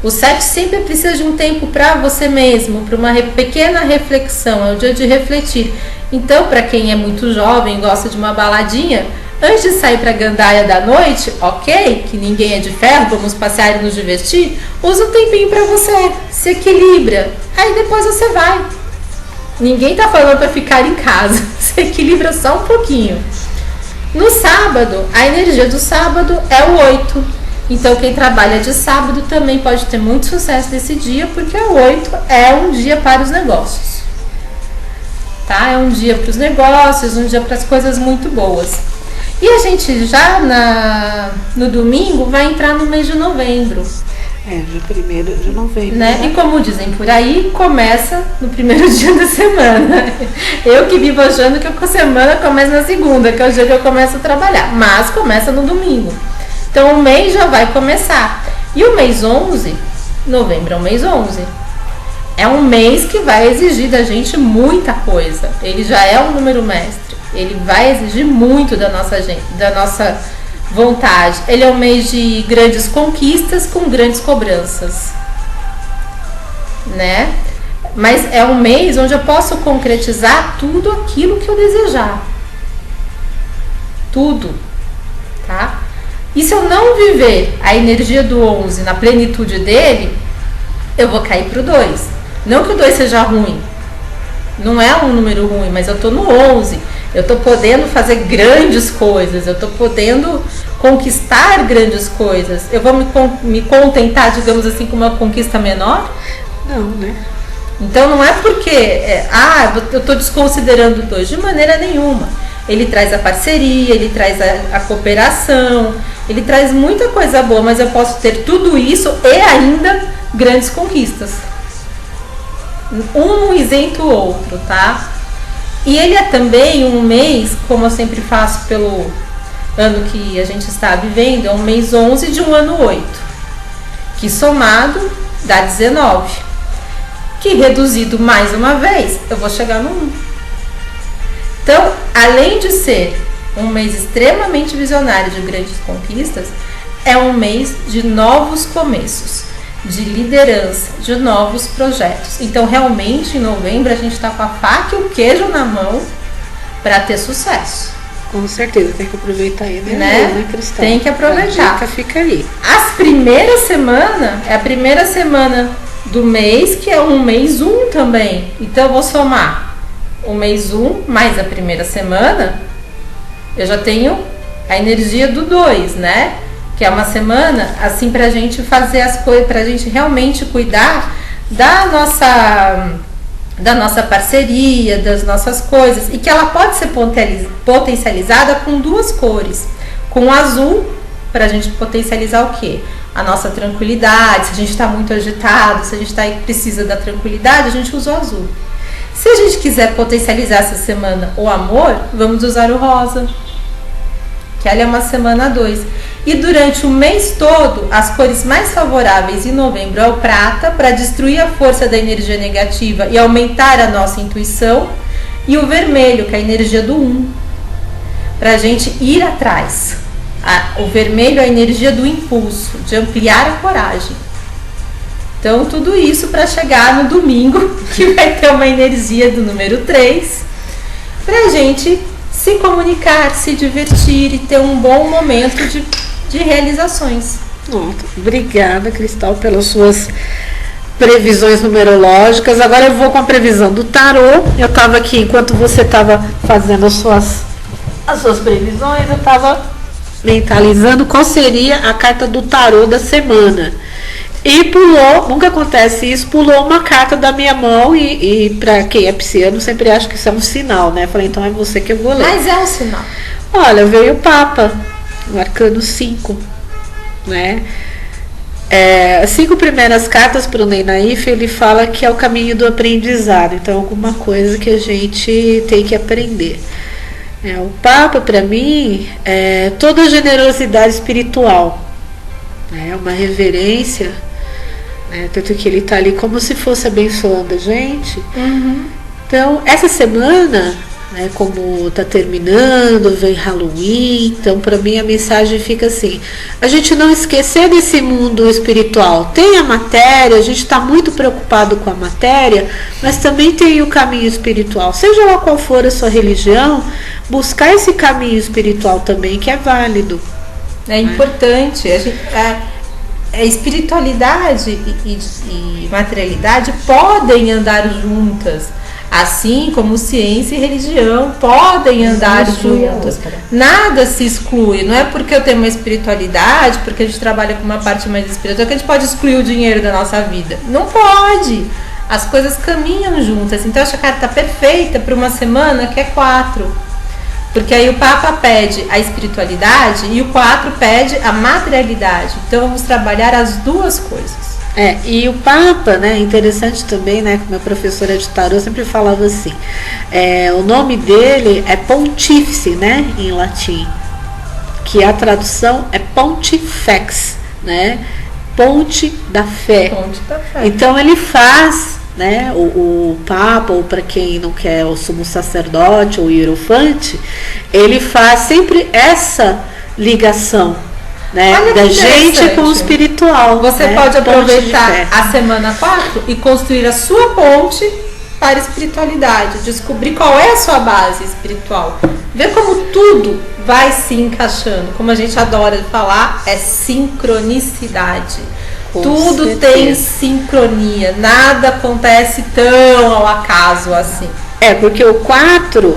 O 7 sempre precisa de um tempo para você mesmo, para uma pequena reflexão, é o dia de refletir. Então, para quem é muito jovem, gosta de uma baladinha, antes de sair para a gandaia da noite, ok, que ninguém é de ferro, vamos passear e nos divertir, usa um tempinho para você, se equilibra, aí depois você vai. Ninguém tá falando para ficar em casa, se equilibra só um pouquinho. No sábado, a energia do sábado é o 8. Então, quem trabalha de sábado também pode ter muito sucesso nesse dia, porque o 8 é um dia para os negócios. Tá? É um dia para os negócios, um dia para as coisas muito boas. E a gente já no domingo vai entrar no mês de novembro. Dia 1º de novembro. Né? E como dizem por aí, começa no primeiro dia da semana. Eu que vivo achando que a semana começa na segunda, que é o dia que eu começo a trabalhar. Mas começa no domingo. Então o mês já vai começar. E o mês 11, novembro é o mês 11. É um mês que vai exigir da gente muita coisa. Ele já é um número mestre. Ele vai exigir muito da nossa vontade. Ele é um mês de grandes conquistas com grandes cobranças, né? Mas é um mês onde eu posso concretizar tudo aquilo que eu desejar. Tudo, tá? E se eu não viver a energia do 11 na plenitude dele, eu vou cair pro 2. Não que o 2 seja ruim. Não é um número ruim, mas eu tô no 11. Eu tô podendo fazer grandes coisas. Eu tô podendo conquistar grandes coisas. Eu vou me contentar, digamos assim, com uma conquista menor? Não, né? Então não é porque eu tô desconsiderando o 2 de maneira nenhuma. Ele traz a parceria, ele traz a cooperação, ele traz muita coisa boa, mas eu posso ter tudo isso e ainda grandes conquistas. Um isento o outro, tá? E ele é também um mês, como eu sempre faço pelo ano que a gente está vivendo, é um mês 11 de um ano 8, que somado dá 19, que reduzido mais uma vez, eu vou chegar no 1. Então, além de ser um mês extremamente visionário de grandes conquistas, é um mês de novos começos, de liderança, de novos projetos. Então, realmente, em novembro, a gente está com a faca e o queijo na mão para ter sucesso. Com certeza, tem que aproveitar aí, né, Cristal? Tem que aproveitar. A dica fica aí. As primeiras semanas, é a primeira semana do mês, que é um mês 1 também. Então, eu vou somar o mês 1 mais a primeira semana, eu já tenho a energia do 2, né? Que é uma semana, assim, pra gente fazer as coisas, pra gente realmente cuidar da nossa parceria, das nossas coisas, e que ela pode ser potencializada com duas cores. Com o azul, pra gente potencializar o quê? A nossa tranquilidade. Se a gente está muito agitado, se a gente precisa da tranquilidade, a gente usa o azul. Se a gente quiser potencializar essa semana o amor, vamos usar o rosa, que ela é uma semana 2. E durante o mês todo, as cores mais favoráveis em novembro é o prata, para destruir a força da energia negativa e aumentar a nossa intuição, e o vermelho, que é a energia do 1, para a gente ir atrás. O vermelho é a energia do impulso, de ampliar a coragem. Então, tudo isso para chegar no domingo, que vai ter uma energia do número 3, para a gente se comunicar, se divertir e ter um bom momento de realizações. Obrigada, Cristal, pelas suas previsões numerológicas. Agora eu vou com a previsão do tarô. Eu estava aqui, enquanto você estava fazendo as suas previsões, eu estava mentalizando qual seria a carta do tarô da semana. E pulou, nunca acontece isso, pulou uma carta da minha mão e para quem é pisciano sempre acha que isso é um sinal, né? Falei, então é você que eu vou ler. Mas é um sinal. Olha, veio o Papa, o arcano 5, né? As 5 primeiras cartas para o Ney Naif, ele fala que é o caminho do aprendizado, então alguma coisa que a gente tem que aprender. O Papa, para mim, é toda a generosidade espiritual, é uma reverência, tanto que ele está ali como se fosse abençoando a gente. Então, essa semana, como está terminando, vem Halloween, então para mim a mensagem fica assim: a gente não esquecer desse mundo espiritual. Tem a matéria, a gente está muito preocupado com a matéria, mas também tem o caminho espiritual. Seja lá qual for a sua religião, buscar esse caminho espiritual também, que é válido. É importante. A espiritualidade e materialidade podem andar juntas, assim como ciência e religião podem andar juntas. Nada se exclui. Não é porque eu tenho uma espiritualidade, porque a gente trabalha com uma parte mais espiritual, que a gente pode excluir o dinheiro da nossa vida. Não pode. As coisas caminham juntas. Então, essa carta está perfeita para uma semana que é 4. Porque aí o Papa pede a espiritualidade e o 4 pede a materialidade. Então vamos trabalhar as duas coisas. E o Papa, né, interessante também, né, que minha professora de tarô sempre falava assim, o nome dele é Pontífice, né, em latim, que a tradução é Pontifex, né, ponte da fé. Ponte da fé. Então ele faz, né, o Papa, ou para quem não quer o sumo sacerdote ou o hierofante, ele faz sempre essa ligação, né, da gente com o espiritual. Você, né, pode aproveitar a semana 4 e construir a sua ponte para a espiritualidade, descobrir qual é a sua base espiritual, ver como tudo vai se encaixando, como a gente adora falar, é sincronicidade. Com tudo certeza. Tem sincronia, nada acontece tão ao acaso assim. Porque o 4,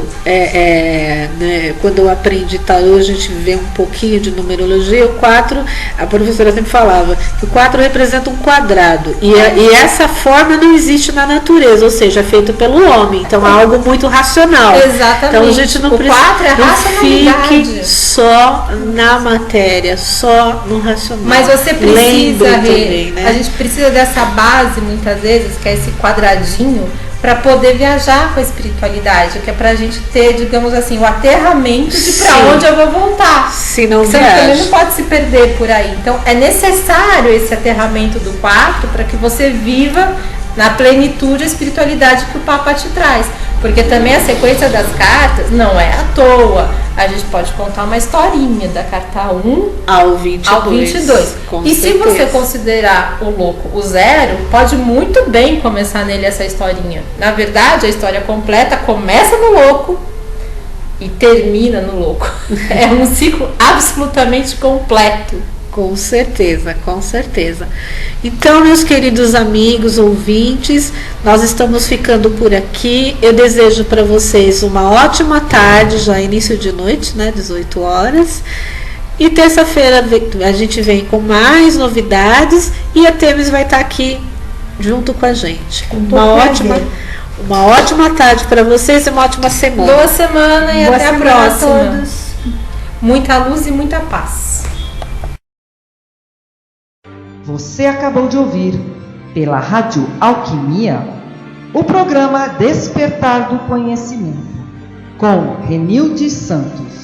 né, quando eu aprendi tarô, a gente vê um pouquinho de numerologia. O 4, a professora sempre falava que o 4 representa um quadrado. E essa forma não existe na natureza, ou seja, é feito pelo homem. Então é algo muito racional. Exatamente. Então a gente não precisa. 4 é racionalidade. Fique só na matéria, só no racional. Mas você precisa, também, né? A gente precisa dessa base, muitas vezes, que é esse quadradinho, para poder viajar com a espiritualidade, que é pra gente ter, digamos assim, o aterramento de pra onde eu vou voltar. Se não Você também não pode se perder por aí. Então é necessário esse aterramento do 4 para que você viva na plenitude a espiritualidade que o Papa te traz. Porque também a sequência das cartas não é à toa. A gente pode contar uma historinha da carta 1 ao 22. E se você considerar o louco o 0, pode muito bem começar nele essa historinha. Na verdade, a história completa começa no louco e termina no louco. É um ciclo absolutamente completo. Com certeza, com certeza. Então, meus queridos amigos, ouvintes, nós estamos ficando por aqui. Eu desejo para vocês uma ótima tarde, já início de noite, né, 18 horas. E terça-feira a gente vem com mais novidades e a Temis vai estar aqui junto com a gente. Uma ótima tarde para vocês e uma ótima semana. Boa semana e até a próxima. A todos. Muita luz e muita paz. Você acabou de ouvir, pela Rádio Alquimia, o programa Despertar do Conhecimento, com Renilde Santos.